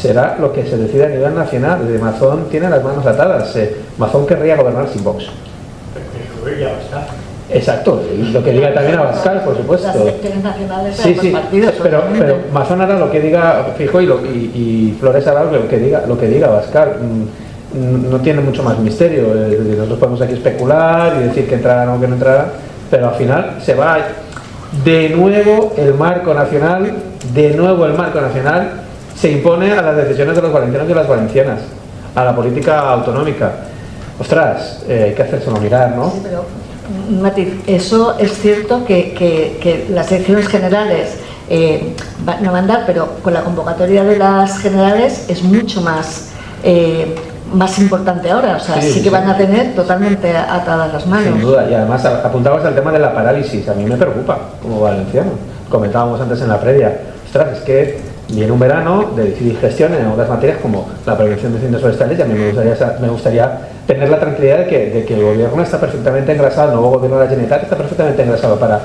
será lo que se decida a nivel nacional. Mazón tiene las manos atadas. Mazón querría gobernar sin Vox. Exacto, lo que diga también Abascal, por supuesto. Las elecciones nacionales de sí, los partidos. pero Mazón hará lo que diga Feijóo y Flores hará lo que diga Abascal. No tiene mucho más misterio. Nosotros podemos aquí especular y decir que entrará o que no entrará, pero al final se va de nuevo el marco nacional, se impone a las decisiones de los valencianos y las valencianas, a la política autonómica. Ostras, hay que hacérselo mirar, ¿no? Sí, pero un matiz, eso es cierto que las elecciones generales no van a dar, pero con la convocatoria de las generales es mucho más importante ahora, o sea, sí que van a tener totalmente atadas las manos. Sin duda, y además apuntabas al tema de la parálisis, a mí me preocupa como valenciano, comentábamos antes en la previa, ostras, es que viene un verano de difícil gestión en otras materias como la prevención de incendios forestales y a mí me gustaría tener la tranquilidad de que el gobierno está perfectamente engrasado, el nuevo gobierno de la Generalitat está perfectamente engrasado para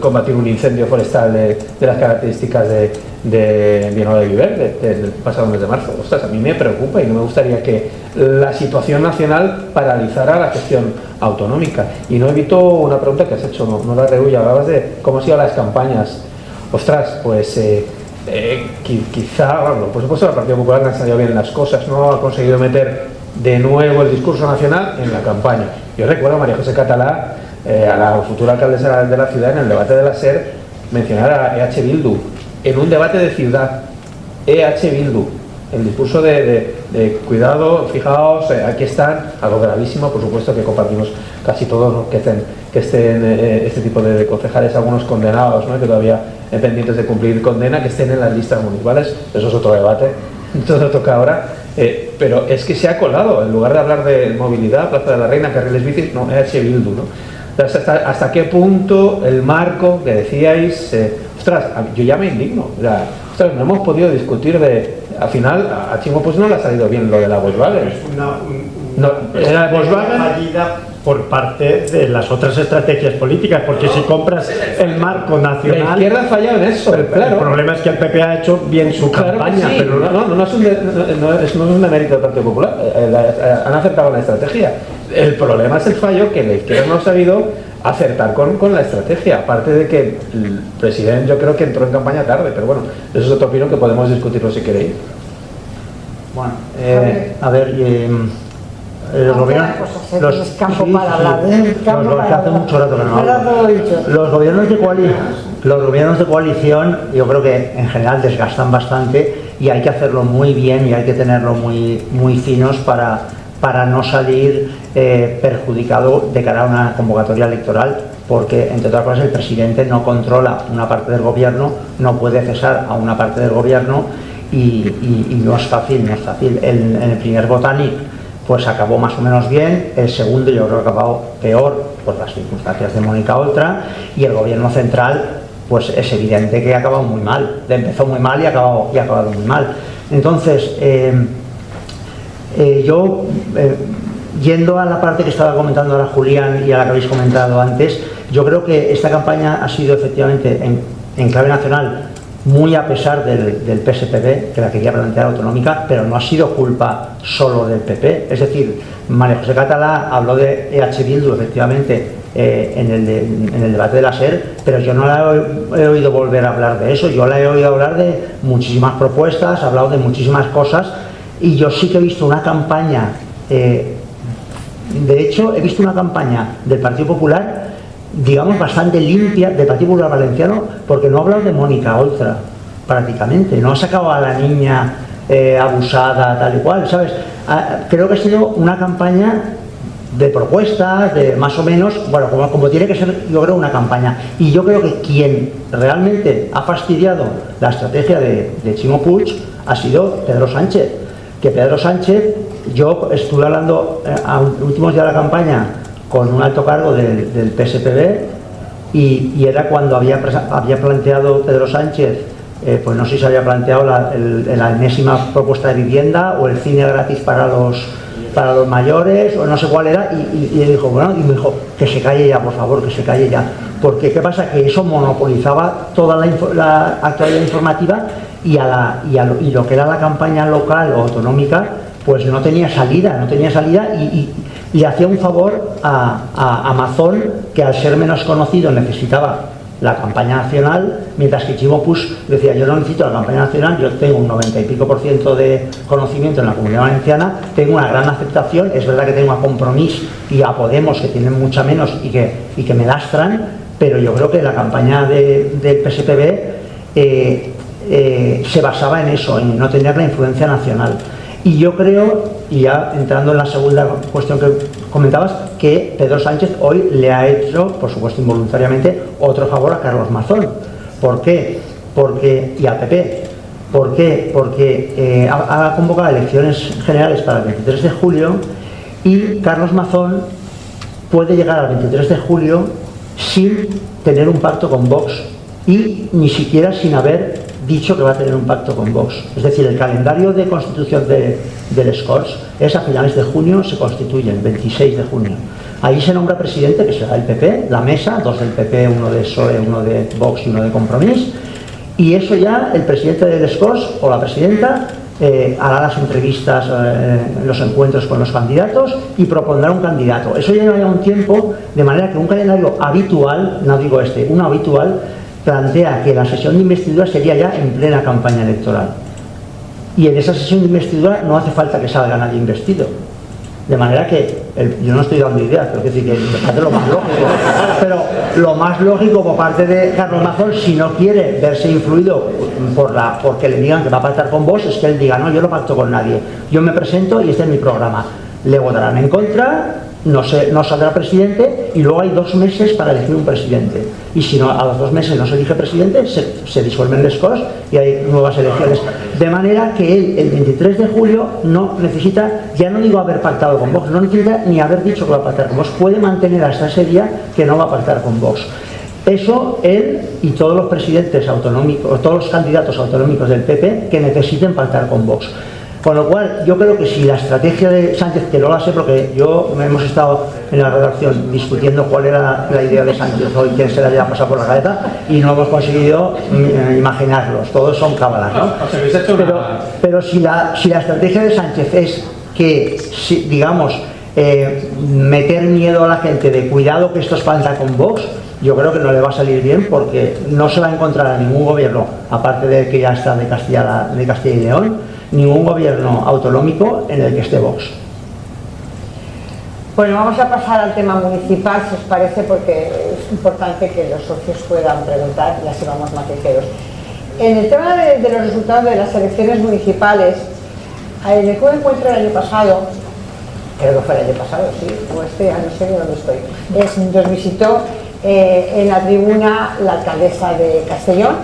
combatir un incendio forestal de las características de Villanueva de Viver del pasado mes de marzo. Ostras, a mí me preocupa y no me gustaría que la situación nacional paralizara la gestión autonómica. Y no evito una pregunta que has hecho, no la rehuyo, hablabas de cómo han sido las campañas. Ostras, pues quizá, bueno, por supuesto el Partido Popular no han salido bien las cosas, no ha conseguido meter de nuevo el discurso nacional en la campaña. Yo recuerdo a María José Catalá, a la futura alcaldesa de la ciudad, en el debate de la SER, mencionar a EH Bildu en un debate de ciudad. EH Bildu, el discurso de cuidado, fijaos, aquí están, algo gravísimo, por supuesto, que compartimos casi todos, ¿no? que estén este tipo de concejales, algunos condenados, ¿no? que todavía pendientes de cumplir condena, que estén en las listas municipales. Eso es otro debate, todo toca ahora, pero es que se ha colado, en lugar de hablar de movilidad, Plaza de la Reina, carriles bicis, no, EH Bildu, ¿no? ¿Hasta qué punto el marco que decíais, ostras, yo ya me indigno, ostras, no hemos podido discutir al final, a Chimo pues no le ha salido bien lo de la Volkswagen. Es una Volkswagen fallida por parte de las otras estrategias políticas, porque si compras el marco nacional... La izquierda ha fallado en eso, claro. El problema es que el PP ha hecho bien su campaña, sí, pero no es un demérito del Partido Popular, han acertado en la estrategia. El problema es el fallo que la izquierda no ha sabido acertar con la estrategia, aparte de que el presidente yo creo que entró en campaña tarde, pero bueno, eso es otra opinión que podemos discutirlo si queréis. Bueno, a ver, los gobiernos, los gobiernos de coalición, yo creo que en general desgastan bastante y hay que hacerlo muy bien y hay que tenerlo muy finos para no salir perjudicado de cara a una convocatoria electoral, porque entre otras cosas el presidente no controla una parte del gobierno, no puede cesar a una parte del gobierno y no es fácil, no es fácil. En el primer Botanic pues acabó más o menos bien, el segundo yo creo que acabó peor por las circunstancias de Mónica Oltra, y el gobierno central pues es evidente que ha acabado muy mal, empezó muy mal y ha acabado muy mal. Entonces, yendo a la parte que estaba comentando ahora Julián y a la que habéis comentado antes, yo creo que esta campaña ha sido efectivamente en clave nacional muy a pesar del PSPB, que la quería plantear autonómica, pero no ha sido culpa solo del PP. Es decir, María José Catalá habló de EH Bildu, efectivamente, en el debate de la SER, pero yo no la he oído volver a hablar de eso. Yo la he oído hablar de muchísimas propuestas, ha hablado de muchísimas cosas, y yo sí que he visto una campaña, de hecho, he visto una campaña del Partido Popular, digamos, bastante limpia, del Partido Popular Valenciano, porque no ha hablado de Mónica Oltra, prácticamente, no ha sacado a la niña abusada, tal y cual, ¿sabes? Creo que ha sido una campaña de propuestas, de más o menos, bueno, como tiene que ser, yo creo, una campaña. Y yo creo que quien realmente ha fastidiado la estrategia de Chimo Puig ha sido Pedro Sánchez. Que Pedro Sánchez, yo estuve hablando a últimos días de la campaña con un alto cargo del PSPB, y era cuando había planteado Pedro Sánchez, pues no sé si se había planteado la enésima propuesta de vivienda o el cine gratis para los mayores, o no sé cuál era, y me dijo que se calle ya, por favor, que se calle ya, porque ¿qué pasa? Que eso monopolizaba toda la actualidad informativa, y lo que era la campaña local o autonómica pues no tenía salida, y le hacía un favor a Amazon, que al ser menos conocido necesitaba la campaña nacional, mientras que Chimo Puig decía: yo no necesito la campaña nacional, yo tengo un 90 y pico % de conocimiento en la Comunidad Valenciana, tengo una gran aceptación, es verdad que tengo a Compromís y a Podemos, que tienen mucha menos y que me lastran, pero yo creo que la campaña del PSPB se basaba en eso, en no tener la influencia nacional. Y yo creo, y ya entrando en la segunda cuestión que comentabas, que Pedro Sánchez hoy le ha hecho, por supuesto involuntariamente, otro favor a Carlos Mazón. ¿Por qué? Y al PP. ¿Por qué? Porque ha convocado elecciones generales para el 23 de julio, y Carlos Mazón puede llegar al 23 de julio sin tener un pacto con Vox, y ni siquiera sin haber dicho que va a tener un pacto con Vox. Es decir, el calendario de constitución del Scores es a finales de junio, se constituye el 26 de junio. Ahí se nombra presidente, que será el PP, la mesa, 2 del PP, 1 de PSOE, 1 de Vox y 1 de Compromís, y eso ya el presidente del Scores o la presidenta hará las entrevistas, los encuentros con los candidatos y propondrá un candidato. Eso ya lleva un tiempo, de manera que un calendario habitual, no digo uno habitual, plantea que la sesión de investidura sería ya en plena campaña electoral, y en esa sesión de investidura no hace falta que salga nadie investido, de manera que yo no estoy dando ideas, pero decir que me parece lo más lógico, pero lo más lógico por parte de Carlos Mazón, si no quiere verse influido porque le digan que va a pactar con Vox, es que él diga: no, yo no pacto con nadie, yo me presento y este es mi programa. Le votarán en contra, no saldrá presidente, y luego hay 2 meses para elegir un presidente, y si no, a los 2 meses no se elige presidente, se disuelven los Scores y hay nuevas elecciones, de manera que él el 23 de julio no necesita, ya no digo haber pactado con Vox, no necesita ni haber dicho que va a pactar con Vox, puede mantener hasta ese día que no va a pactar con Vox. Eso él y todos los presidentes autonómicos, todos los candidatos autonómicos del PP que necesiten pactar con Vox. Con lo cual, yo creo que si la estrategia de Sánchez, que no la sé porque hemos estado en la redacción discutiendo cuál era la idea de Sánchez hoy, quién se le había pasado por la cabeza, y no hemos conseguido imaginarlos, todos son cábalas, ¿no? Pero si la estrategia de Sánchez es que, digamos, meter miedo a la gente de cuidado que esto es falta con Vox, yo creo que no le va a salir bien, porque no se va a encontrar a ningún gobierno, aparte del que ya está de Castilla y León, ningún gobierno autonómico en el que esté Vox. Bueno, vamos a pasar al tema municipal, si os parece, porque es importante que los socios puedan preguntar y así vamos más ligeros. en el tema de los resultados de las elecciones municipales, en el encuentro del año pasado, creo que fue el año pasado, sí, o este año, no sé dónde estoy, nos visitó en la tribuna la alcaldesa de Castellón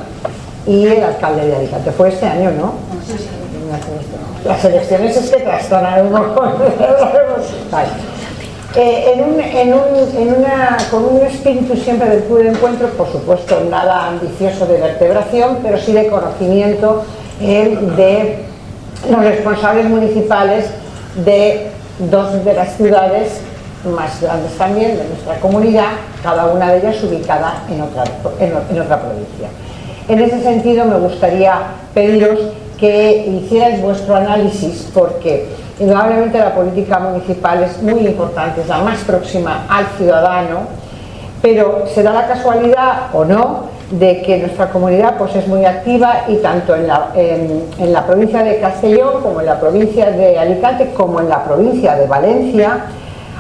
y el alcalde de Alicante. Fue este año, ¿no? Las elecciones es que trastornan un poco. Vale. Con un espíritu siempre del club de encuentro, por supuesto nada ambicioso de vertebración, pero sí de conocimiento de los responsables municipales de dos de las ciudades más grandes también de nuestra comunidad, cada una de ellas ubicada en otra provincia. En ese sentido me gustaría pediros que hicierais vuestro análisis, porque indudablemente la política municipal es muy importante, es la más próxima al ciudadano, pero se da la casualidad o no de que nuestra comunidad pues es muy activa, y tanto en la provincia de Castellón como en la provincia de Alicante como en la provincia de Valencia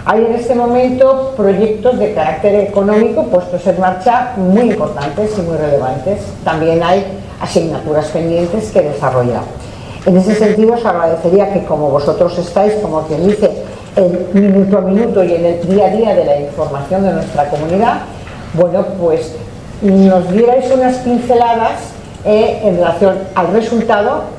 hay en este momento proyectos de carácter económico puestos en marcha muy importantes y muy relevantes. También hay asignaturas pendientes que desarrollar. En ese sentido os agradecería que, como vosotros estáis, como quien dice, el minuto a minuto y en el día a día de la información de nuestra comunidad, bueno, pues nos dierais unas pinceladas en relación al resultado.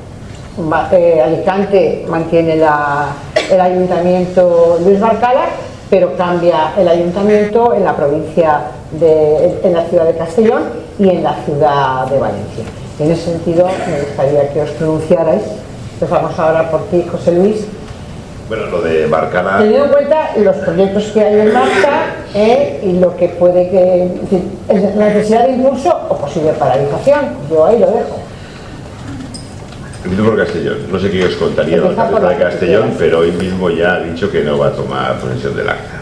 Alicante mantiene el ayuntamiento Luis Barcala, pero cambia el ayuntamiento en la provincia en la ciudad de Castellón y en la ciudad de Valencia. Y en ese sentido me gustaría que os pronunciarais. Empezamos ahora por ti, José Luis. Bueno, lo de Barcala... Teniendo en cuenta los proyectos que hay en marcha y lo que puede que... Es la necesidad de impulso o posible paralización. Yo ahí lo dejo. Empiezo por Castellón. No sé qué os contaría la alcaldesa de Castellón, pero hoy mismo ya ha dicho que no va a tomar posesión del acta.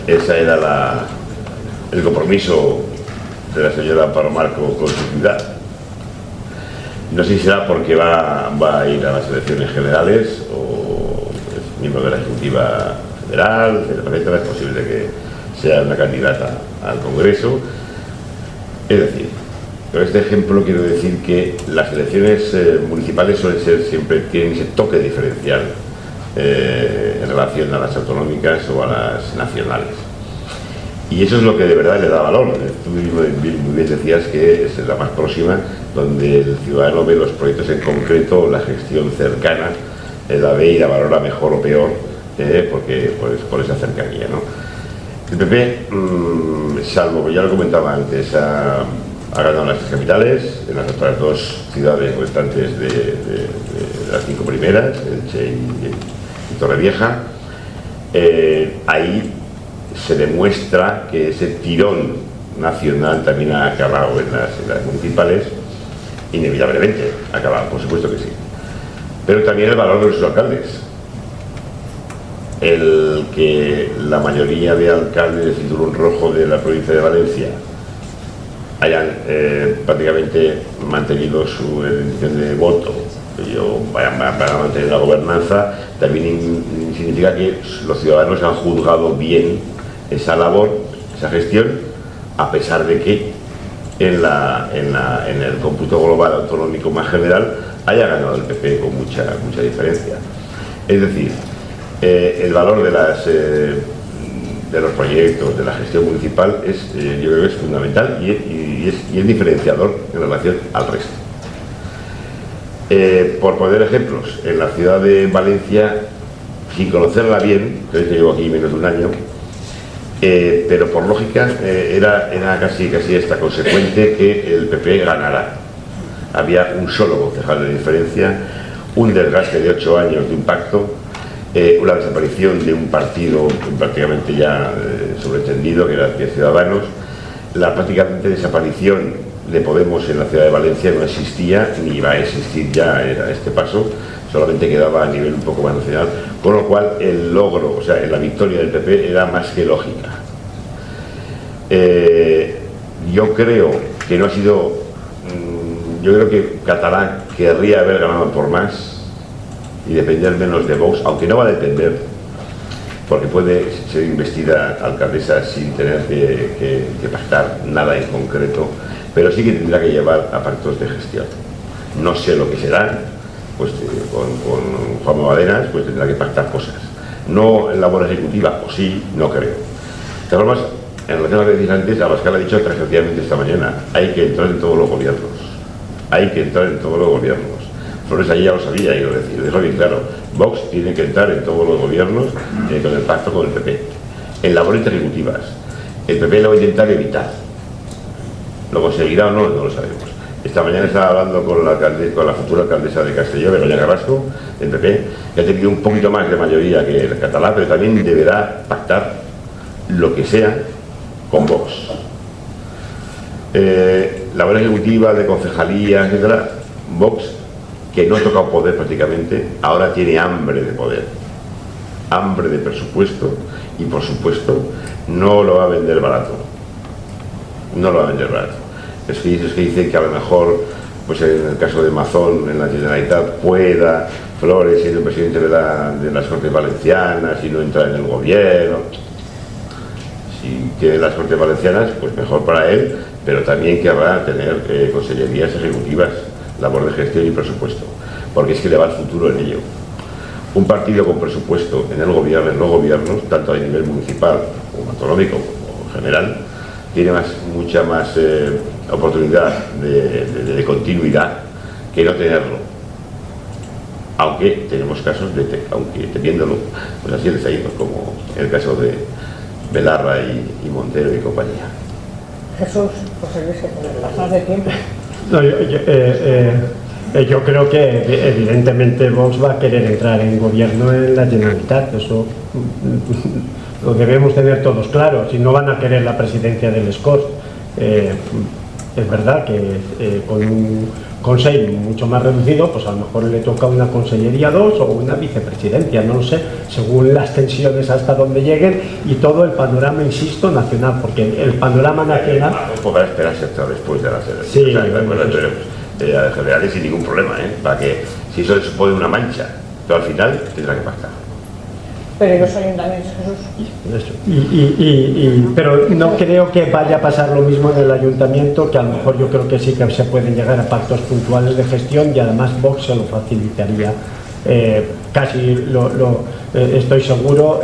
Ese era el compromiso de la señora Amparo Marco con su ciudad. No sé si será porque va a ir a las elecciones generales o es miembro de la Ejecutiva Federal, etcétera. Es posible que sea una candidata al Congreso. Es decir, con este ejemplo quiero decir que las elecciones municipales suelen ser siempre, tienen ese toque diferencial en relación a las autonómicas o a las nacionales. Y eso es lo que de verdad le da valor. Tú muy bien decías que es la más próxima, donde el ciudadano ve los proyectos en concreto, la gestión cercana, la ve y la valora mejor o peor, porque pues, por esa cercanía, ¿no? El PP, salvo que ya lo comentaba antes, ha ganado en las tres capitales, en las otras dos ciudades restantes de las 5 primeras, Elche y Torrevieja. Ahí se demuestra que ese tirón nacional también ha acabado en las municipales, inevitablemente ha acabado, por supuesto que sí. Pero también el valor de sus alcaldes. El que la mayoría de alcaldes de cinturón rojo de la provincia de Valencia hayan prácticamente mantenido su intención de voto, vayan a mantener la gobernanza, también significa que los ciudadanos han juzgado bien esa labor, esa gestión, a pesar de que en el cómputo global autonómico más general haya ganado el PP con mucha diferencia. Es decir, el valor de los proyectos, de la gestión municipal, yo creo que es fundamental y es diferenciador en relación al resto. Por poner ejemplos, en la ciudad de Valencia, sin conocerla bien, creo que llevo aquí menos de un año, pero por lógica era casi esta consecuente que el PP ganara. Había un solo concejal de diferencia, un desgaste de 8 años de un pacto, una desaparición de un partido prácticamente ya sobreentendido, que era el de Ciudadanos, la prácticamente desaparición de Podemos en la ciudad de Valencia no existía ni iba a existir ya a este paso, solamente quedaba a nivel un poco más nacional, con lo cual el logro, o sea, la victoria del PP era más que lógica. Yo creo que no ha sido, yo creo que Catalán querría haber ganado por más y depender menos de Vox, aunque no va a depender, porque puede ser investida alcaldesa sin tener que pactar nada en concreto, pero sí que tendrá que llevar a pactos de gestión. No sé lo que serán, pues con Juanma Badenas pues tendrá que pactar cosas. No en labor ejecutiva, o sí, no creo. De todas formas, en relación a lo que decís antes, Abascal ha dicho transaccionalmente esta mañana, hay que entrar en todos los gobiernos. Hay que entrar en todos los gobiernos. Flores allí ya lo sabía y lo dijo bien claro. Vox tiene que entrar en todos los gobiernos con el pacto con el PP. En labores ejecutivas. El PP lo va a intentar evitar. ¿Lo conseguirá o no? No lo sabemos. Esta mañana estaba hablando con la futura alcaldesa de Castelló, Begoña Carrasco, del PP, que ha tenido un poquito más de mayoría que el catalán, pero también deberá pactar lo que sea con Vox. Labor ejecutiva, de concejalía, etcétera, Vox, que no ha tocado poder prácticamente, ahora tiene hambre de poder, hambre de presupuesto, y por supuesto no lo va a vender barato. No lo va a vender barato. Es que dicen que a lo mejor, pues en el caso de Mazón, en la Generalitat, pueda Flores siendo presidente de las Cortes Valencianas y no entrar en el gobierno. Si tiene las Cortes Valencianas, pues mejor para él, pero también querrá tener consellerías ejecutivas, labor de gestión y presupuesto, porque es que le va el futuro en ello. Un partido con presupuesto en el gobierno, en los gobiernos, tanto a nivel municipal como autonómico o general, tiene mucha más oportunidad de continuidad que no tenerlo. Aunque tenemos casos aunque teniéndolo, pues así les ha ido, como el caso de Belarra y Montero y compañía. Jesús, José Luis, por razón de tiempo. No, yo creo que evidentemente Vox va a querer entrar en gobierno en la Generalitat, eso lo debemos tener todos claro. Si no van a querer la presidencia del Escort, es verdad que con un consejo mucho más reducido, pues a lo mejor le toca una consellería 2 o una vicepresidencia, no lo sé, según las tensiones hasta donde lleguen y todo el panorama, insisto, nacional, porque el panorama nacional podrá esperarse hasta después de las elecciones. Sí, generales sin ningún problema, para que si eso supone una mancha, pero al final tendrá que pactar. Pero los ayuntamientos, Jesús. Pero no creo que vaya a pasar lo mismo en el ayuntamiento, que a lo mejor yo creo que sí que se pueden llegar a pactos puntuales de gestión y además Vox se lo facilitaría, casi estoy seguro,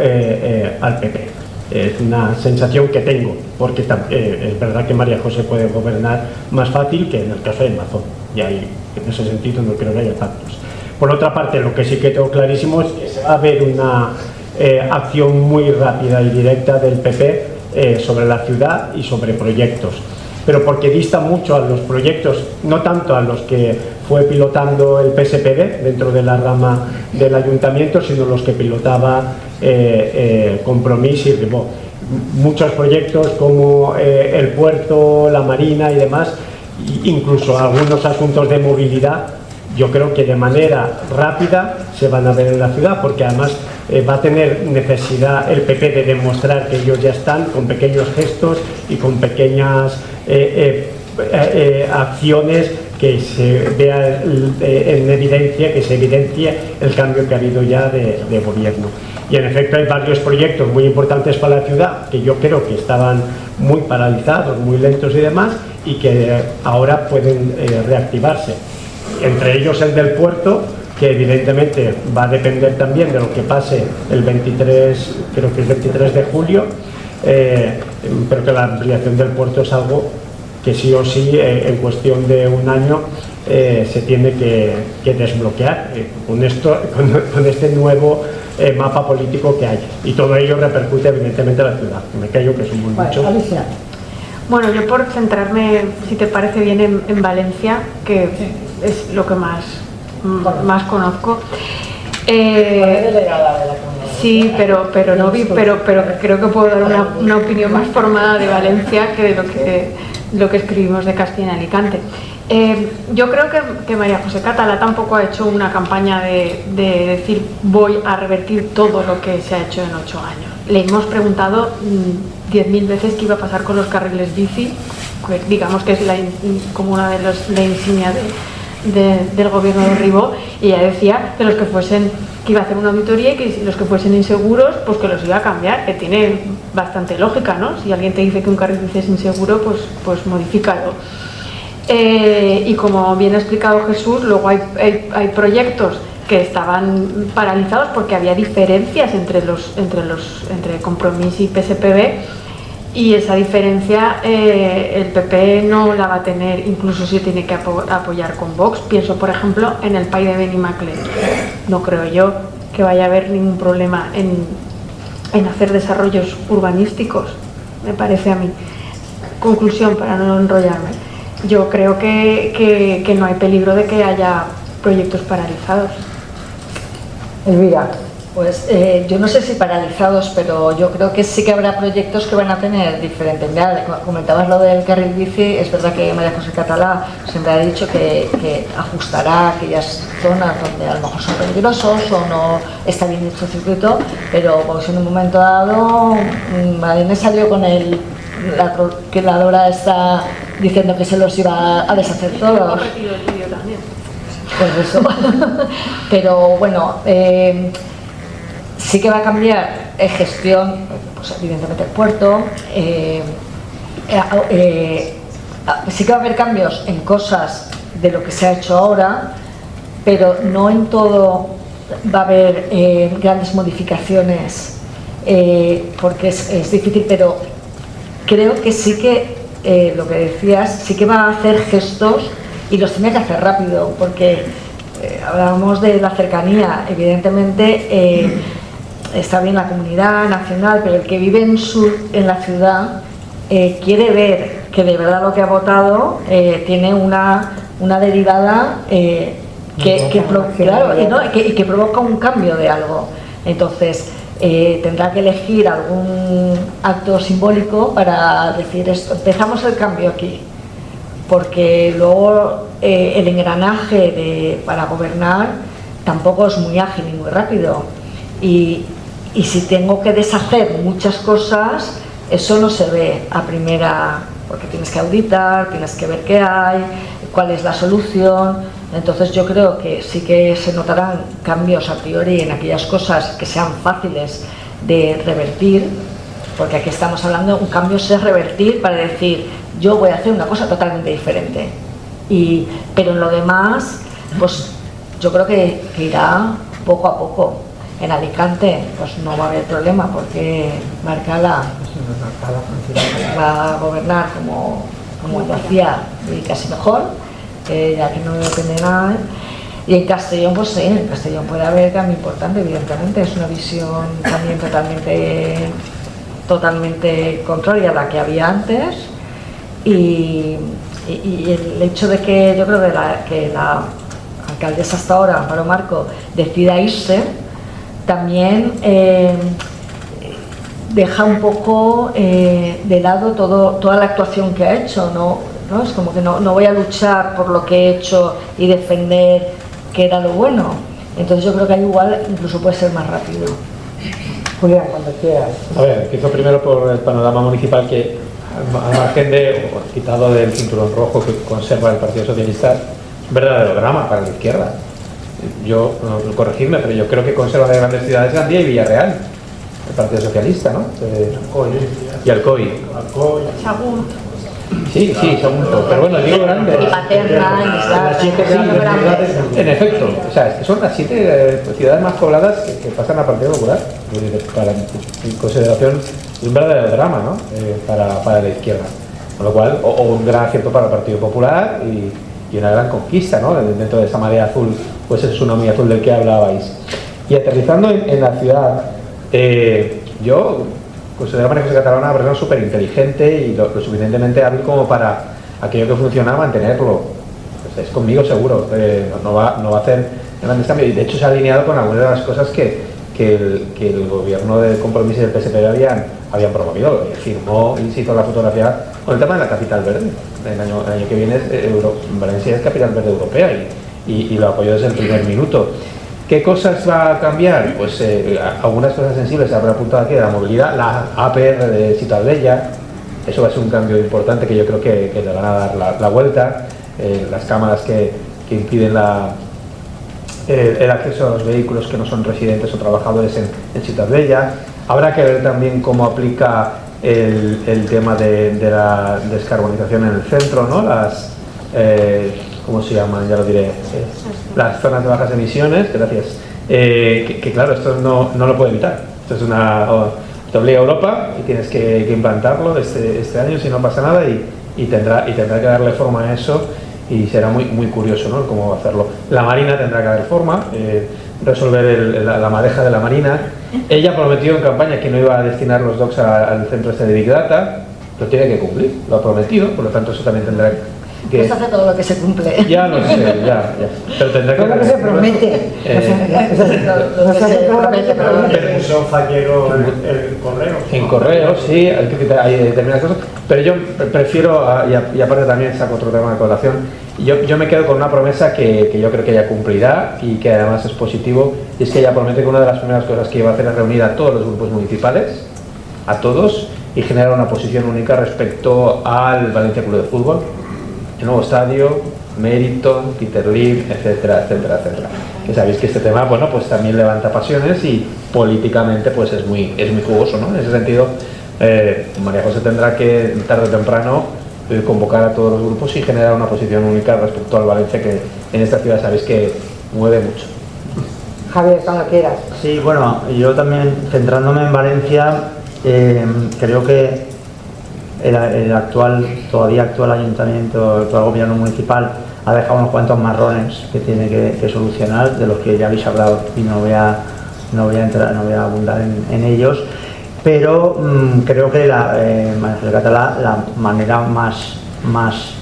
al PP. Es una sensación que tengo, porque es verdad que María José puede gobernar más fácil que en el caso de Mazón, y ahí en ese sentido no creo que haya pactos. Por otra parte, lo que sí que tengo clarísimo es que va a haber una acción muy rápida y directa del PP sobre la ciudad y sobre proyectos, pero porque dista mucho a los proyectos, no tanto a los que fue pilotando el PSPD dentro de la rama del ayuntamiento, sino los que pilotaba Compromís y Ribó. Muchos proyectos como el puerto, la marina y demás, incluso algunos asuntos de movilidad, yo creo que de manera rápida se van a ver en la ciudad, porque además va a tener necesidad el PP de demostrar que ellos ya están, con pequeños gestos y con pequeñas acciones, que se vea en evidencia, que se evidencie el cambio que ha habido ya de gobierno. Y en efecto hay varios proyectos muy importantes para la ciudad que yo creo que estaban muy paralizados, muy lentos y demás, y que ahora pueden reactivarse. Entre ellos el del puerto, que evidentemente va a depender también de lo que pase el 23, creo que el 23 de julio, pero que la ampliación del puerto es algo que sí o sí en cuestión de un año se tiene que desbloquear con este nuevo mapa político que hay, y todo ello repercute evidentemente en la ciudad. Me callo, que son muy muchos. Alicia. Bueno, yo por centrarme, si te parece bien, en Valencia, que es lo que más conozco. Sí, pero creo que puedo dar una opinión más formada de Valencia que de lo que escribimos de Castilla y Alicante. Yo creo que María José Catalá tampoco ha hecho una campaña de decir voy a revertir todo lo que se ha hecho en 8 años. Le hemos preguntado 10.000 veces qué iba a pasar con los carriles bici, que digamos que es como una de la insignia del gobierno de Ribó, y ella decía que que iba a hacer una auditoría y que los que fuesen inseguros, pues que los iba a cambiar, que tiene bastante lógica, ¿no? Si alguien te dice que un carril bici es inseguro, pues modifícalo. Y como bien ha explicado Jesús, luego hay proyectos que estaban paralizados porque había diferencias entre Compromís y PSPB, y esa diferencia el PP no la va a tener, incluso si tiene que apoyar con Vox. Pienso, por ejemplo, en el PAI de Benimaclet. No creo yo que vaya a haber ningún problema en hacer desarrollos urbanísticos, me parece a mí. Conclusión, para no enrollarme, yo creo que no hay peligro de que haya proyectos paralizados. Elvira. Pues yo no sé si paralizados, pero yo creo que sí que habrá proyectos que van a tener diferentes. Mira, comentabas lo del carril bici, es verdad que María José Catalá siempre ha dicho que ajustará aquellas zonas donde a lo mejor son peligrosos o no está bien hecho el circuito, pero pues en un momento dado Marine salió con que la Dora está diciendo que se los iba a deshacer todos. Pues eso. Pero bueno, sí que va a cambiar gestión, pues evidentemente el puerto, sí que va a haber cambios en cosas de lo que se ha hecho ahora, pero no en todo va a haber grandes modificaciones, porque es difícil, pero creo que sí que, lo que decías, sí que va a hacer gestos y los tiene que hacer rápido, porque hablábamos de la cercanía, evidentemente está bien la comunidad nacional, pero el que vive en la ciudad quiere ver que de verdad lo que ha votado tiene una derivada que provoca un cambio de algo. Entonces tendrá que elegir algún acto simbólico para decir esto, empezamos el cambio aquí, porque luego el engranaje para gobernar tampoco es muy ágil y muy rápido, y si tengo que deshacer muchas cosas, eso no se ve a primera, porque tienes que auditar, tienes que ver qué hay, cuál es la solución. Entonces yo creo que sí que se notarán cambios a priori en aquellas cosas que sean fáciles de revertir, porque aquí estamos hablando, un cambio es revertir para decir, yo voy a hacer una cosa totalmente diferente, pero en lo demás, pues yo creo que irá poco a poco. En Alicante pues no va a haber problema, porque Marcala va a gobernar como lo hacía y casi mejor, ya que no depende nada. Y en Castellón, pues sí, en Castellón puede haber cambio importante, evidentemente, es una visión también totalmente contraria a la que había antes, y el hecho de que yo creo que la alcaldesa hasta ahora, Amparo Marco, decida irse, también deja un poco de lado toda la actuación que ha hecho, ¿no? Es como que no voy a luchar por lo que he hecho y defender que era lo bueno. Entonces yo creo que ahí igual incluso puede ser más rápido. Julián, cuando quieras. A ver, empiezo primero por el panorama municipal, que al margen quitado del cinturón rojo que conserva el Partido Socialista, es un verdadero drama para la izquierda. Yo, corregidme, pero yo creo que conserva de grandes ciudades Gandía y Villarreal, el Partido Socialista, ¿no? Y Alcoy. Sagunt. Sí, Sagunto, pero bueno, digo grande. Y Paterna, y en efecto, o sea, es que son las 7 ciudades más pobladas que pasan al Partido Popular. Para mi consideración es un verdadero drama, ¿no? Para la izquierda. Con lo cual, o un gran acierto para el Partido Popular y una gran conquista, ¿no? Dentro de esa marea azul, pues el tsunami azul del que hablabais. Y aterrizando en la ciudad, yo considero a María José Catalá una persona súper inteligente y lo suficientemente hábil como para aquello que funciona mantenerlo. Pues es conmigo seguro, no va a hacer grandes cambios, y de hecho se ha alineado con algunas de las cosas que el gobierno de Compromís y del PSP habían promovido. Firmó y se hizo la fotografía con el tema de la capital verde. El año que viene Valencia es capital verde europea y lo apoyó desde el primer minuto. ¿Qué cosas va a cambiar? Pues algunas cosas sensibles se habrá apuntado aquí de la movilidad, la APR de Ciutat-Vella, eso va a ser un cambio importante que yo creo que le van a dar la vuelta, las cámaras que que impiden el acceso a los vehículos que no son residentes o trabajadores en Ciutat Vella. Habrá que ver también cómo aplica el tema de la descarbonización en el centro, ¿no? ¿Cómo se llaman? Ya lo diré. Las zonas de bajas emisiones, gracias. Que claro, esto no lo puede evitar. Esto es te obliga a Europa y tienes que implantarlo este año si no pasa nada y tendrá que darle forma a eso y será muy, muy curioso, ¿no? Cómo hacerlo. La Marina tendrá que dar forma, resolver la madeja de la Marina. Ella prometió en campaña que no iba a destinar los docks al centro de Big Data, lo tiene que cumplir, lo ha prometido, por lo tanto eso también tendrá que... Pues hace todo lo que se cumple. Ya lo sé, ya. Pero tendrá que... Todo lo que se promete. Pero eso fallero el correo. En correo, sí, hay determinadas cosas, pero yo prefiero, y aparte también saco otro tema de colación, yo me quedo con una promesa que yo creo que ella cumplirá y que además es positivo, y es que ella promete que una de las primeras cosas que iba a hacer es reunir a todos los grupos municipales, a todos, y generar una posición única respecto al Valencia Club de Fútbol, el nuevo estadio, Meriton, Peter Lim, etcétera, etcétera, etcétera. Que sabéis que este tema, bueno, pues también levanta pasiones y políticamente pues es muy jugoso, ¿no? En ese sentido, María José tendrá que tarde o temprano convocar a todos los grupos y generar una posición única respecto al Valencia, que en esta ciudad sabéis que mueve mucho. Javier, cuando quieras. Sí, bueno, yo también, centrándome en Valencia, creo que el todavía actual ayuntamiento, el actual gobierno municipal ha dejado unos cuantos marrones que tiene que solucionar, de los que ya habéis hablado y no voy a abundar en ellos, pero creo que María José Català, la manera más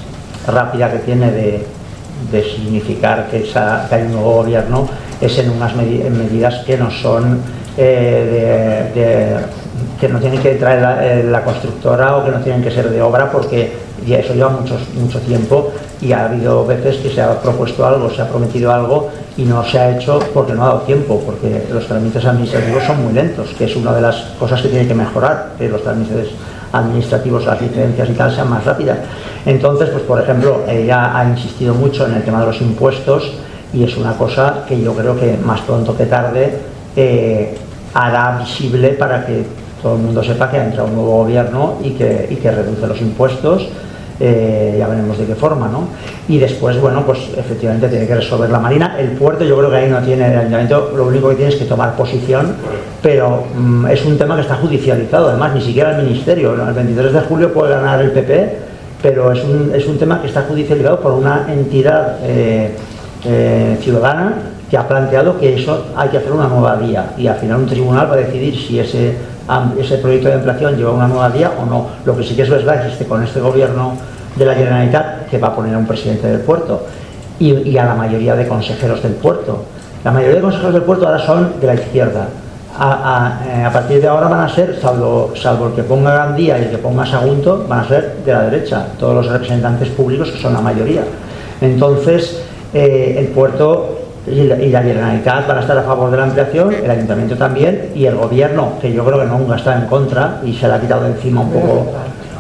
rápida que tiene de significar que hay un nuevo gobierno es en unas medidas que no son que no tienen que traer la constructora o que no tienen que ser de obra, porque ya eso lleva mucho tiempo y ha habido veces que se ha propuesto algo, se ha prometido algo y no se ha hecho porque no ha dado tiempo, porque los trámites administrativos son muy lentos, que es una de las cosas que tiene que mejorar, que los trámites administrativos, las licencias y tal sean más rápidas. Entonces, pues por ejemplo, ella ha insistido mucho en el tema de los impuestos y es una cosa que yo creo que más pronto que tarde hará visible para que todo el mundo sepa que ha entrado un nuevo gobierno y que reduce los impuestos, ya veremos de qué forma, ¿no? Y después, bueno, pues efectivamente tiene que resolver la Marina. El puerto, yo creo que ahí no tiene el ayuntamiento, lo único que tiene es que tomar posición, pero es un tema que está judicializado, además ni siquiera el ministerio, ¿no? El 23 de julio puede ganar el PP, pero es un tema que está judicializado por una entidad ciudadana que ha planteado que eso hay que hacer una nueva vía y al final un tribunal va a decidir si ese proyecto de ampliación lleva una nueva vía o no. Lo que sí que es verdad es que con este gobierno de la Generalitat, que va a poner a un presidente del puerto y a la mayoría de consejeros del puerto, la mayoría de consejeros del puerto ahora son de la izquierda. A partir de ahora van a ser, salvo el que ponga Gandía y el que ponga Sagunto, van a ser de la derecha, todos los representantes públicos que son la mayoría. Entonces el puerto y la Generalitat van a estar a favor de la ampliación, el ayuntamiento también, y el gobierno, que yo creo que nunca está en contra y se le ha quitado de encima un poco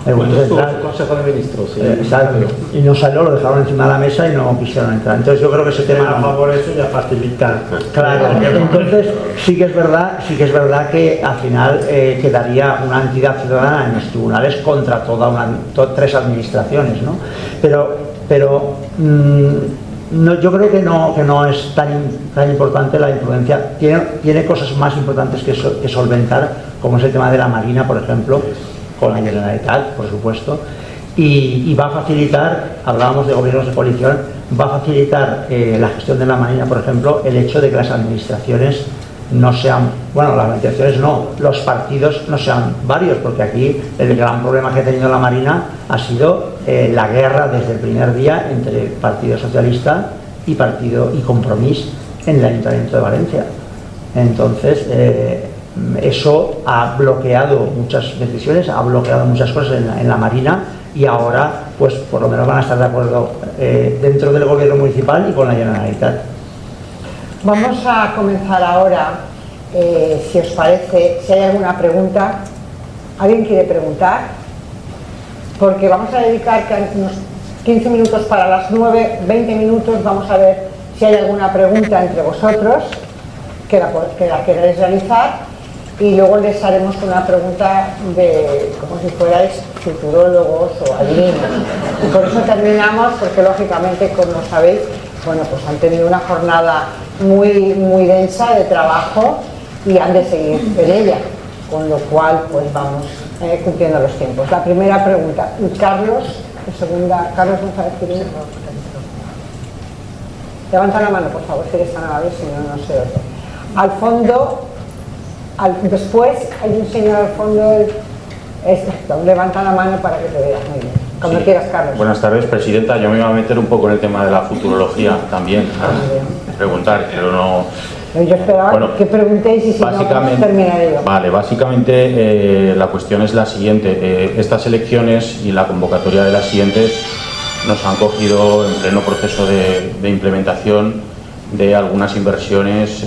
el gobierno central. El Consejo de Ministros, sí. Exacto. Y no salió, lo dejaron encima de la mesa y no quisieron entrar. Entonces yo creo que ese tema a favor de eso ya facilita. Claro, entonces sí que es verdad que al final quedaría una entidad ciudadana en los tribunales contra tres administraciones, ¿no? Pero no, yo creo que no es tan importante la influencia. Tiene cosas más importantes que solventar, como es el tema de la Marina, por ejemplo, con la Generalitat, por supuesto, y va a facilitar, hablábamos de gobiernos de coalición, va a facilitar la gestión de la Marina, por ejemplo, el hecho de que las administraciones no sean, bueno, las administraciones no, los partidos no sean varios, porque aquí el gran problema que ha tenido la Marina ha sido la guerra desde el primer día entre Partido Socialista y Compromís en el Ayuntamiento de Valencia. Entonces, eso ha bloqueado muchas decisiones, ha bloqueado muchas cosas en la Marina, y ahora, pues por lo menos van a estar de acuerdo dentro del gobierno municipal y con la Generalitat. Vamos a comenzar ahora, si os parece, si hay alguna pregunta. ¿Alguien quiere preguntar? Porque vamos a dedicar unos 15 minutos para las 9, 20 minutos, vamos a ver si hay alguna pregunta entre vosotros que la queráis realizar, y luego les haremos una pregunta como si fuerais futurólogos o adivinos. Y por eso terminamos, porque lógicamente, como sabéis, bueno, pues han tenido una jornada muy densa de trabajo y han de seguir en ella, con lo cual pues vamos cumpliendo los tiempos. La primera pregunta, Carlos, la segunda, Carlos González Quirino. Levanta la mano, por favor, si eres tan amable, si no, no sé otro. Al fondo, después hay un señor al fondo, levanta la mano para que te veas muy bien. Cuando quieras, Carlos. Buenas tardes, presidenta. Yo me iba a meter un poco en el tema de la futurología también, a preguntar, pero no... Yo esperaba que preguntéis y si no, pues terminaré yo. Vale, básicamente la cuestión es la siguiente. Estas elecciones y la convocatoria de las siguientes nos han cogido en pleno proceso de implementación de algunas inversiones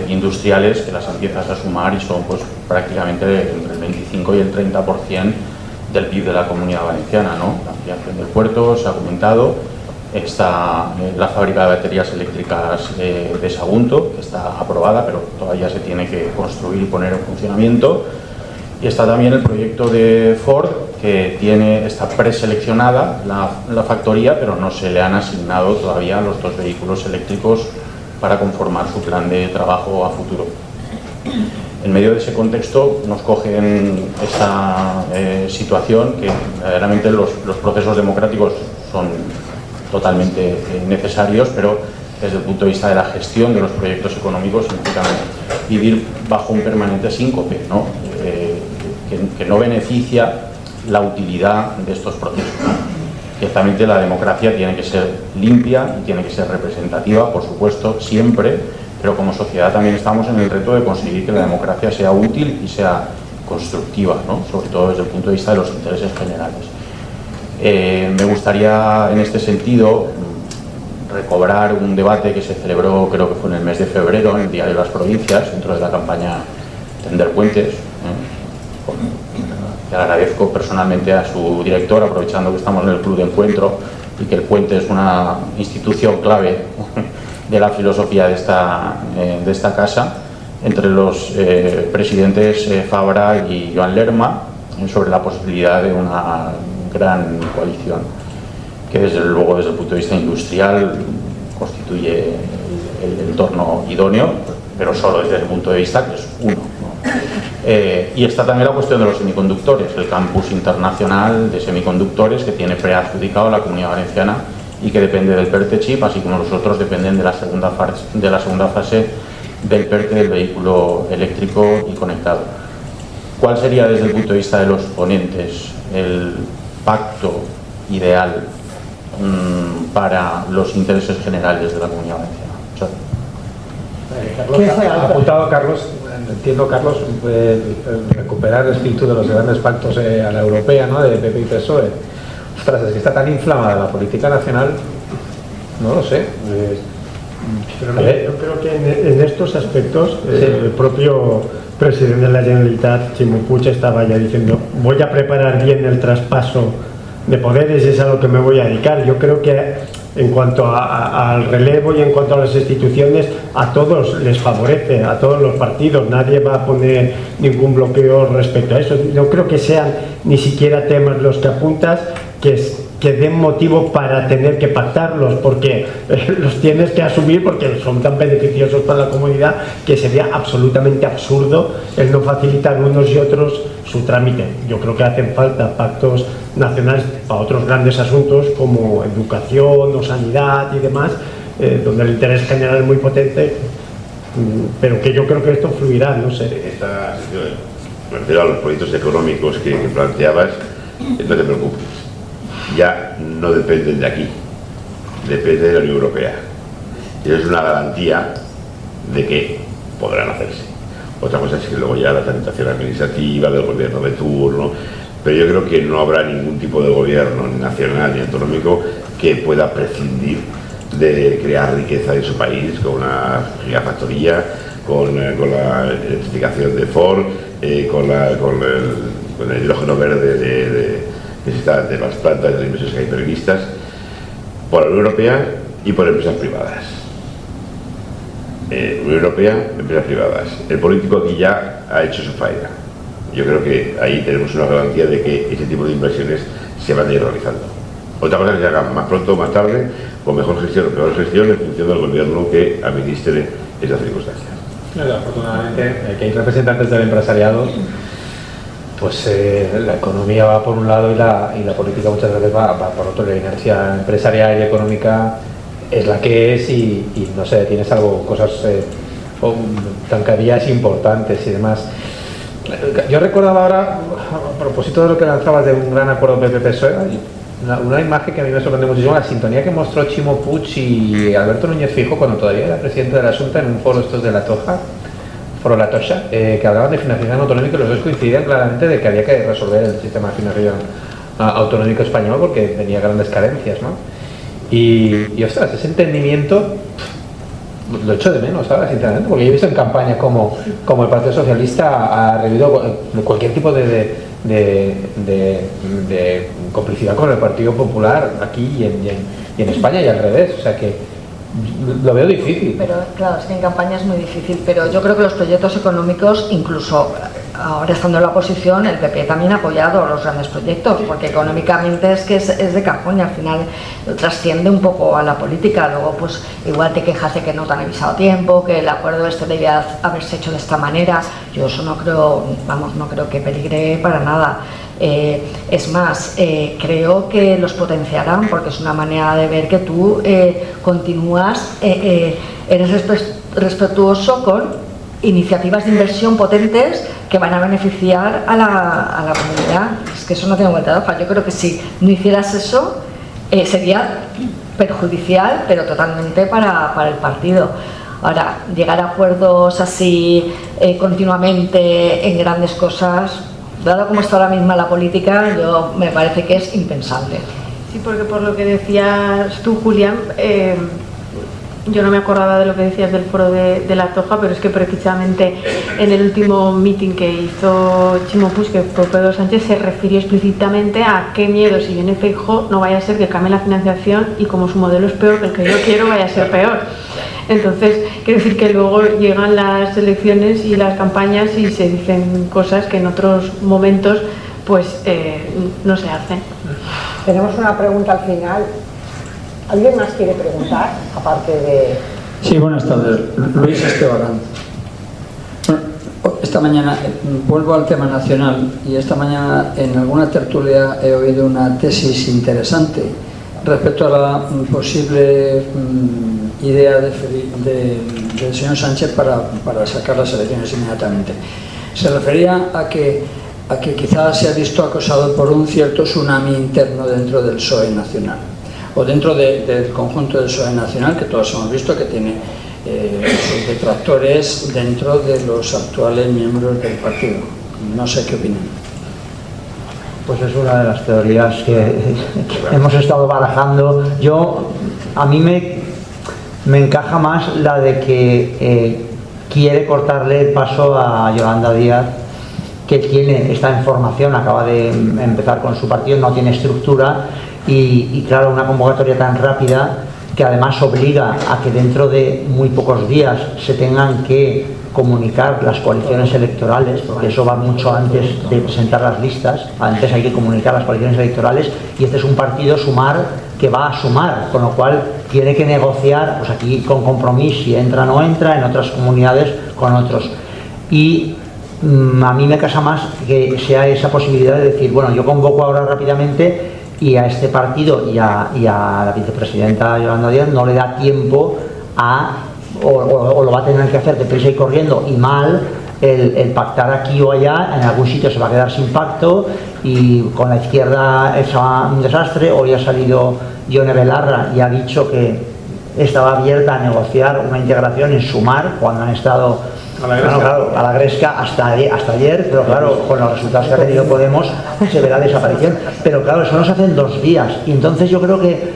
industriales que las empiezas a sumar y son pues prácticamente entre el 25 y el 30% del PIB de la Comunidad Valenciana, ¿no? La ampliación del puerto se ha comentado, está la fábrica de baterías eléctricas de Sagunto, que está aprobada, pero todavía se tiene que construir y poner en funcionamiento, y está también el proyecto de Ford, que está preseleccionada la factoría, pero no se le han asignado todavía los 2 vehículos eléctricos para conformar su plan de trabajo a futuro. En medio de ese contexto nos cogen esta situación que verdaderamente los procesos democráticos son totalmente necesarios, pero desde el punto de vista de la gestión de los proyectos económicos implican vivir bajo un permanente síncope, ¿no? Que no beneficia la utilidad de estos procesos, ¿no? Ciertamente la democracia tiene que ser limpia y tiene que ser representativa, por supuesto, siempre, pero como sociedad también estamos en el reto de conseguir que la democracia sea útil y sea constructiva, ¿no? Sobre todo desde el punto de vista de los intereses generales. Me gustaría, en este sentido, recobrar un debate que se celebró, creo que fue en el mes de febrero, en el Diario de las Provincias, dentro de la campaña Tender Puentes. Le agradezco personalmente a su director, aprovechando que estamos en el club de encuentro y que el Puente es una institución clave de la filosofía de esta casa, entre los presidentes Fabra y Joan Lerma, sobre la posibilidad de una gran coalición que desde luego desde el punto de vista industrial constituye el entorno idóneo, pero solo desde el punto de vista que es uno, ¿no? Y está también la cuestión de los semiconductores, el campus internacional de semiconductores que tiene preadjudicado la Comunidad Valenciana y que depende del PERTE chip, así como los otros dependen de la segunda fase del PERTE del vehículo eléctrico y conectado. ¿Cuál sería desde el punto de vista de los ponentes el pacto ideal para los intereses generales de la Comunidad Valenciana? Carlos, ha apuntado Carlos, entiendo Carlos, recuperar el espíritu de los grandes pactos a la europea, ¿no? De PP y PSOE. Ostras, es que está tan inflamada la política nacional, no lo sé. Pero no, yo creo que en estos aspectos el propio presidente de la Generalitat, Ximo Puig, estaba ya diciendo: voy a preparar bien el traspaso de poderes, es a lo que me voy a dedicar. Yo creo que en cuanto al relevo y en cuanto a las instituciones, a todos les favorece, a todos los partidos. Nadie va a poner ningún bloqueo respecto a eso. No creo que sean ni siquiera temas los que apuntas que den motivo para tener que pactarlos, porque los tienes que asumir porque son tan beneficiosos para la comunidad que sería absolutamente absurdo el no facilitar unos y otros su trámite. Yo creo que hacen falta pactos nacionales para otros grandes asuntos como educación o sanidad y demás, donde el interés general es muy potente, pero que yo creo que esto fluirá, no sé. Me refiero a los proyectos económicos que planteabas, no te preocupes. Ya no dependen de aquí, depende de la Unión Europea. Y eso es una garantía de que podrán hacerse. Otra cosa es que luego ya la tramitación administrativa del gobierno de turno, pero yo creo que no habrá ningún tipo de gobierno, ni nacional ni autonómico, que pueda prescindir de crear riqueza en su país con una gigafactoría, con la electrificación de Ford, con el hidrógeno verde de las plantas de las inversiones que hay previstas. por la Unión Europea y por empresas privadas. Unión Europea, empresas privadas. El político aquí ya ha hecho su faena. Yo creo que ahí tenemos una garantía de que ese tipo de inversiones se van a ir realizando. Otra cosa es que se hagan más pronto o más tarde, con mejor gestión o peor gestión, en función del gobierno que administre esas circunstancias. Afortunadamente, aquí hay representantes del empresariado, pues la economía va por un lado y la política muchas veces va por otro. La inercia empresarial y económica es la que es y no sé, tienes algo, cosas, zancadillas importantes y demás. Yo recordaba ahora, a propósito de lo que lanzabas de un gran acuerdo PP-PSOE, una imagen que a mí me sorprendió muchísimo, la sintonía que mostró Chimo Puig y Alberto Núñez Feijóo cuando todavía era presidente de la Junta en un foro estos de La Toja, foro La Tocha, que hablaban de financiación autonómica y los dos coincidían claramente de que había que resolver el sistema de financiación autonómico español porque tenía grandes carencias, ¿no? Y ostras, ese entendimiento lo echo de menos ahora, sinceramente, porque yo he visto en campaña como el Partido Socialista ha revivido cualquier tipo de complicidad con el Partido Popular aquí y en España y al revés, o sea que lo veo difícil. Pero claro, es que en campaña es muy difícil, pero yo creo que los proyectos económicos, incluso ahora estando en la oposición, el PP también ha apoyado los grandes proyectos, porque económicamente es que es de cajón y al final trasciende un poco a la política. Luego pues igual te quejas de que no te han avisado a tiempo, que el acuerdo debía haberse hecho de esta manera. Yo eso no creo, no creo que peligre para nada. Es más, creo que los potenciarán porque es una manera de ver que tú continúas, eres respetuoso con iniciativas de inversión potentes que van a beneficiar a la comunidad. Es que eso no tiene vuelta de hoja. Yo creo que si no hicieras eso sería perjudicial, pero totalmente para el partido. Ahora, llegar a acuerdos así continuamente en grandes cosas, dado como está ahora misma la política, me parece que es impensable. Sí, porque por lo que decías tú, Julián, yo no me acordaba de lo que decías del foro de La Toja, pero es que precisamente en el último meeting que hizo Chimo Puig, que fue Pedro Sánchez, se refirió explícitamente a qué miedo, si viene Feijóo, no vaya a ser que cambie la financiación y como su modelo es peor que el que yo quiero, vaya a ser peor. Entonces, quiero decir que luego llegan las elecciones y las campañas y se dicen cosas que en otros momentos pues no se hacen. Tenemos una pregunta al final. ¿Alguien más quiere preguntar, aparte de...? Sí, buenas tardes. Luis Estebarán. Bueno, esta mañana, vuelvo al tema nacional, y esta mañana en alguna tertulia he oído una tesis interesante respecto a la posible idea del señor Sánchez para sacar las elecciones inmediatamente. Se refería a que quizás se ha visto acosado por un cierto tsunami interno dentro del PSOE nacional, o dentro del conjunto del PSOE nacional, que todos hemos visto que tiene sus detractores dentro de los actuales miembros del partido. No sé qué opinan. Pues es una de las teorías que hemos estado barajando. A mí me encaja más la de que quiere cortarle el paso a Yolanda Díaz, que tiene esta información, acaba de empezar con su partido, no tiene estructura y claro, una convocatoria tan rápida que además obliga a que dentro de muy pocos días se tengan que comunicar las coaliciones electorales, porque eso va mucho antes de presentar las listas. Antes hay que comunicar las coaliciones electorales y este es un partido Sumar que va a sumar, con lo cual tiene que negociar, pues aquí con Compromís, si entra o no entra, en otras comunidades con otros. Y a mí me casa más que sea esa posibilidad de decir, bueno, yo convoco ahora rápidamente y a este partido y a la vicepresidenta Yolanda Díaz no le da tiempo o lo va a tener que hacer deprisa y corriendo y mal el pactar aquí o allá. En algún sitio se va a quedar sin pacto y con la izquierda es un desastre. Hoy ha salido Ione Belarra y ha dicho que estaba abierta a negociar una integración en Sumar cuando han estado a la Gresca hasta ayer, pero claro, con los resultados que ha tenido Podemos se ve la desaparición. Pero claro, eso nos hace en 2 días y entonces yo creo que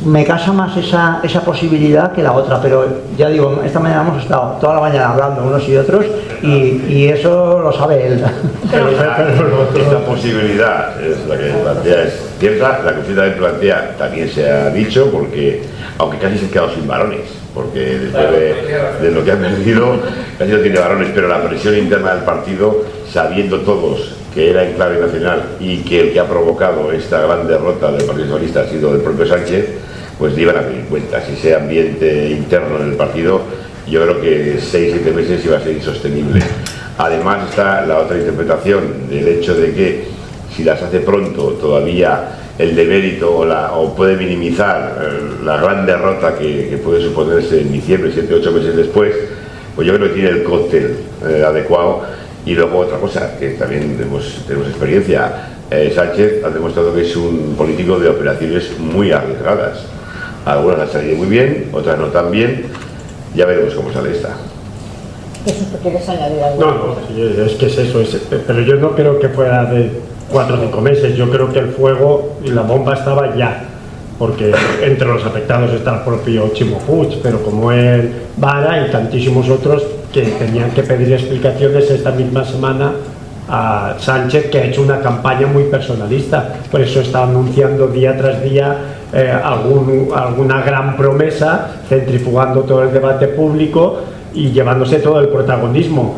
me casa más esa posibilidad que la otra, pero ya digo, esta mañana hemos estado toda la mañana hablando unos y otros y eso lo sabe él. Esta posibilidad es la que plantea, es cierta, la que usted también plantea también se ha dicho, porque aunque casi se ha quedado sin varones, porque después de lo que ha perdido casi no tiene varones, pero la presión interna del partido, sabiendo todos que era en clave nacional y que el que ha provocado esta gran derrota del Partido Socialista ha sido el propio Sánchez, pues le iban a pedir cuentas. Y ese ambiente interno en el partido, yo creo que 6-7 meses iba a ser insostenible. Además está la otra interpretación del hecho de que si las hace pronto todavía el demérito o puede minimizar la gran derrota que puede suponerse en diciembre, 7-8 meses después, pues yo creo que tiene el cóctel adecuado. Y luego otra cosa, que también tenemos experiencia, Sánchez ha demostrado que es un político de operaciones muy arriesgadas. Algunas han salido muy bien, otras no tan bien, ya veremos cómo sale esta. ¿Eso tú quieres añadir algo? No, es que es eso, pero yo no creo que fuera de 4 o 5 meses, yo creo que el fuego y la bomba estaba ya, porque entre los afectados está el propio Chimo Puig, pero como él, Vara y tantísimos otros que tenían que pedir explicaciones esta misma semana a Sánchez, que ha hecho una campaña muy personalista, por eso está anunciando día tras día alguna gran promesa, centrifugando todo el debate público y llevándose todo el protagonismo,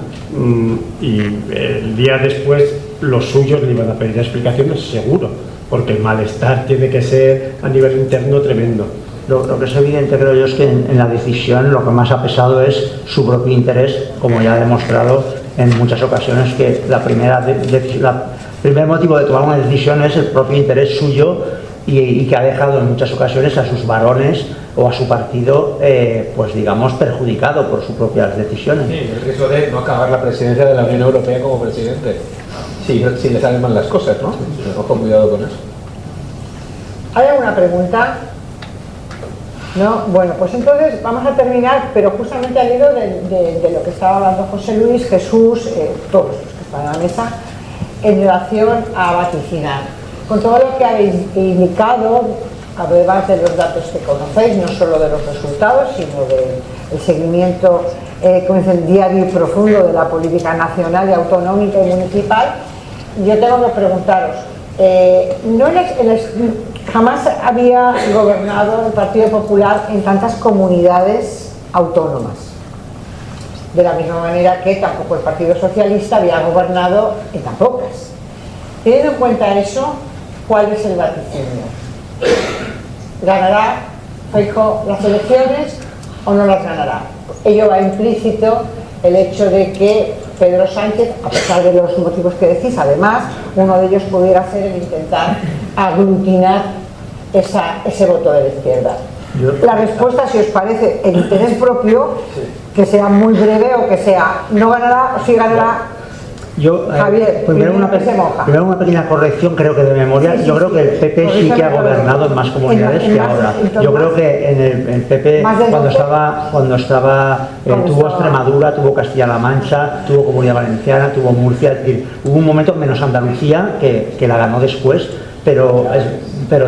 y el día después los suyos le iban a pedir explicaciones seguro, porque el malestar tiene que ser a nivel interno tremendo. Lo que es evidente, creo yo, es que en la decisión lo que más ha pesado es su propio interés, como ya ha demostrado en muchas ocasiones, que el primer motivo de tomar una decisión es el propio interés suyo y que ha dejado en muchas ocasiones a sus varones o a su partido, pues digamos, perjudicado por sus propias decisiones. Sí, el riesgo de no acabar la presidencia de la Unión Europea como presidente, si le salen mal las cosas, ¿no? Ojo, cuidado con eso. ¿Hay alguna pregunta? No, bueno, pues entonces vamos a terminar, pero justamente al hilo de lo que estaba hablando José Luis, Jesús, todos los que están en la mesa, en relación a vaticinar. Con todo lo que habéis indicado, además de los datos que conocéis, no solo de los resultados, sino del seguimiento diario y profundo de la política nacional y autonómica y municipal, yo tengo que preguntaros, jamás había gobernado el Partido Popular en tantas comunidades autónomas, de la misma manera que tampoco el Partido Socialista había gobernado en tan pocas. Teniendo en cuenta eso, ¿cuál es el vaticinio? ¿Ganará Feijóo las elecciones o no las ganará? Ello va implícito el hecho de que Pedro Sánchez, a pesar de los motivos que decís, además, uno de ellos pudiera ser el intentar aglutinar ese voto de la izquierda. La respuesta, si os parece, el interés propio, que sea muy breve o que sea no ganará o sí ganará. Javier, primero una pequeña corrección, creo que de memoria. Yo creo que el PP sí que ha gobernado en más comunidades que ahora. Yo creo que en el PP, cuando estaba tuvo Extremadura, tuvo Castilla-La Mancha, tuvo Comunidad Valenciana, tuvo Murcia, es decir, hubo un momento menos Andalucía que la ganó después, pero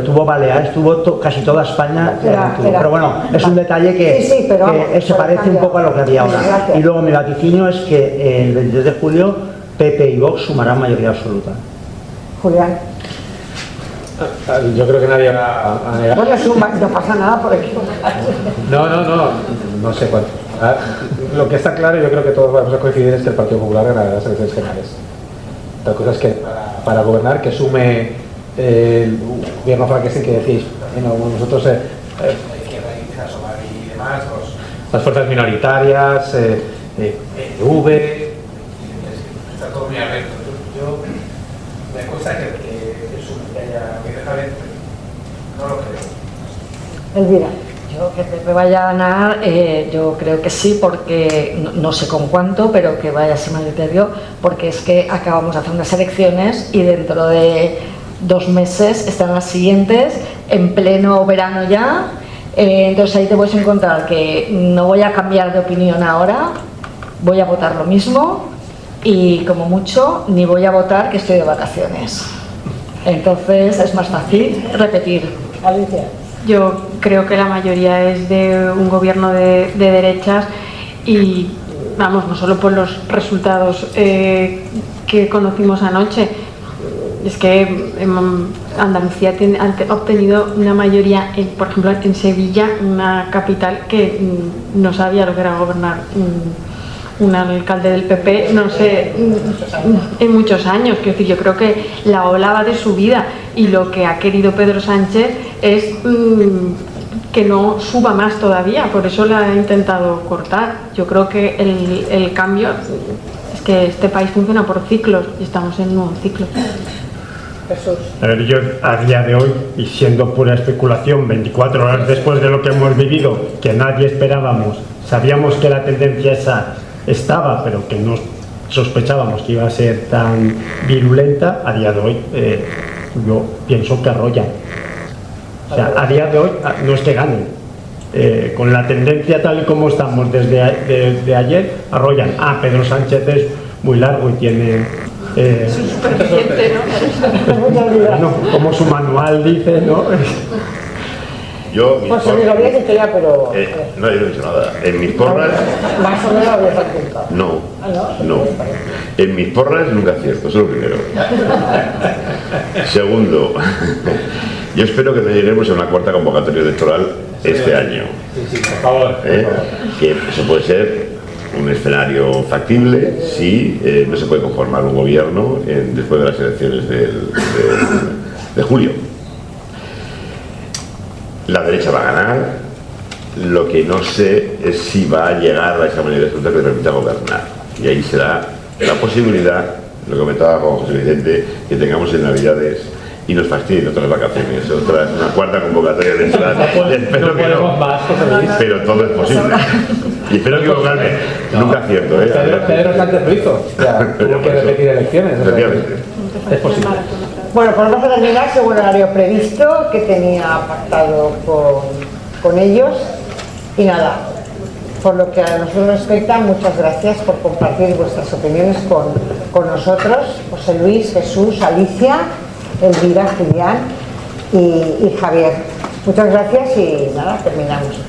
tuvo Baleares, tuvo casi toda España. Pero bueno, es un detalle que se parece un poco a lo que había ahora. Y luego mi vaticinio es que el 22 de julio PP y Vox sumarán mayoría absoluta. Julián. Yo creo que nadie va a negar. Bueno, no pasa nada por aquí. No sé cuánto. Lo que está claro, yo creo que todos vamos a coincidir, es que el Partido Popular ganará las elecciones generales. Otra cosa es que para gobernar, que sume el gobierno franquista que decís, nosotros y demás, las fuerzas minoritarias, V, está todo muy abierto. Yo me cuesta que haya no lo creo. Elvira. Yo que Pepe vaya a ganar, yo creo que sí, porque no sé con cuánto, pero que vaya a ser mayoritario, porque es que acabamos de hacer unas elecciones y dentro de 2 meses están las siguientes, en pleno verano ya, entonces ahí te puedes encontrar que no voy a cambiar de opinión ahora, voy a votar lo mismo y como mucho ni voy a votar que estoy de vacaciones. Entonces es más fácil repetir. Alicia. Yo creo que la mayoría es de un gobierno de derechas y, vamos, no solo por los resultados que conocimos anoche, es que Andalucía ha obtenido una mayoría, por ejemplo, en Sevilla, una capital que no sabía lo que era gobernar un alcalde del PP, no sé, en muchos años. Quiero decir, yo creo que la ola va de subida y lo que ha querido Pedro Sánchez es que no suba más todavía, por eso la ha intentado cortar. Yo creo que el cambio es que este país funciona por ciclos y estamos en un nuevo ciclo. Jesús. A ver, yo a día de hoy, y siendo pura especulación, 24 horas después de lo que hemos vivido, que nadie esperábamos, sabíamos que la tendencia esa estaba, pero que no sospechábamos que iba a ser tan virulenta, a día de hoy yo pienso que arrollan. O sea, a día de hoy no es que ganen. Con la tendencia tal y como estamos desde ayer, arrollan. Pedro Sánchez es muy largo y tiene... Es un superviviente, ¿no? No, como su manual dice, ¿no? Yo, Pues se me lo había dicho ya, pero... no, yo no he dicho nada. En mis porras... Más o menos lo habías apuntado. No, ¿no? no. En mis porras nunca acierto, eso es lo primero. Segundo, yo espero que no lleguemos a una cuarta convocatoria electoral este año. Sí, por favor. Que eso puede ser un escenario factible si no se puede conformar un gobierno después de las elecciones de julio. La derecha va a ganar. Lo que no sé es si va a llegar a esa mayoría absoluta que le permita gobernar. Y ahí será la posibilidad, lo que comentaba con José Vicente, que tengamos en Navidades y nos fastidien otras vacaciones, una cuarta convocatoria electoral. Espero que no, pero todo es posible. Y espero equivocarme. Nunca acierto, Pedro Sánchez lo hizo. Tuvo que repetir elecciones. Es posible. Bueno, pues vamos a terminar según el horario previsto que tenía pactado con ellos. Y nada, por lo que a nosotros respecta, muchas gracias por compartir vuestras opiniones con nosotros, José Luis, Jesús, Alicia, Elvira, Julián y Javier. Muchas gracias y nada, terminamos.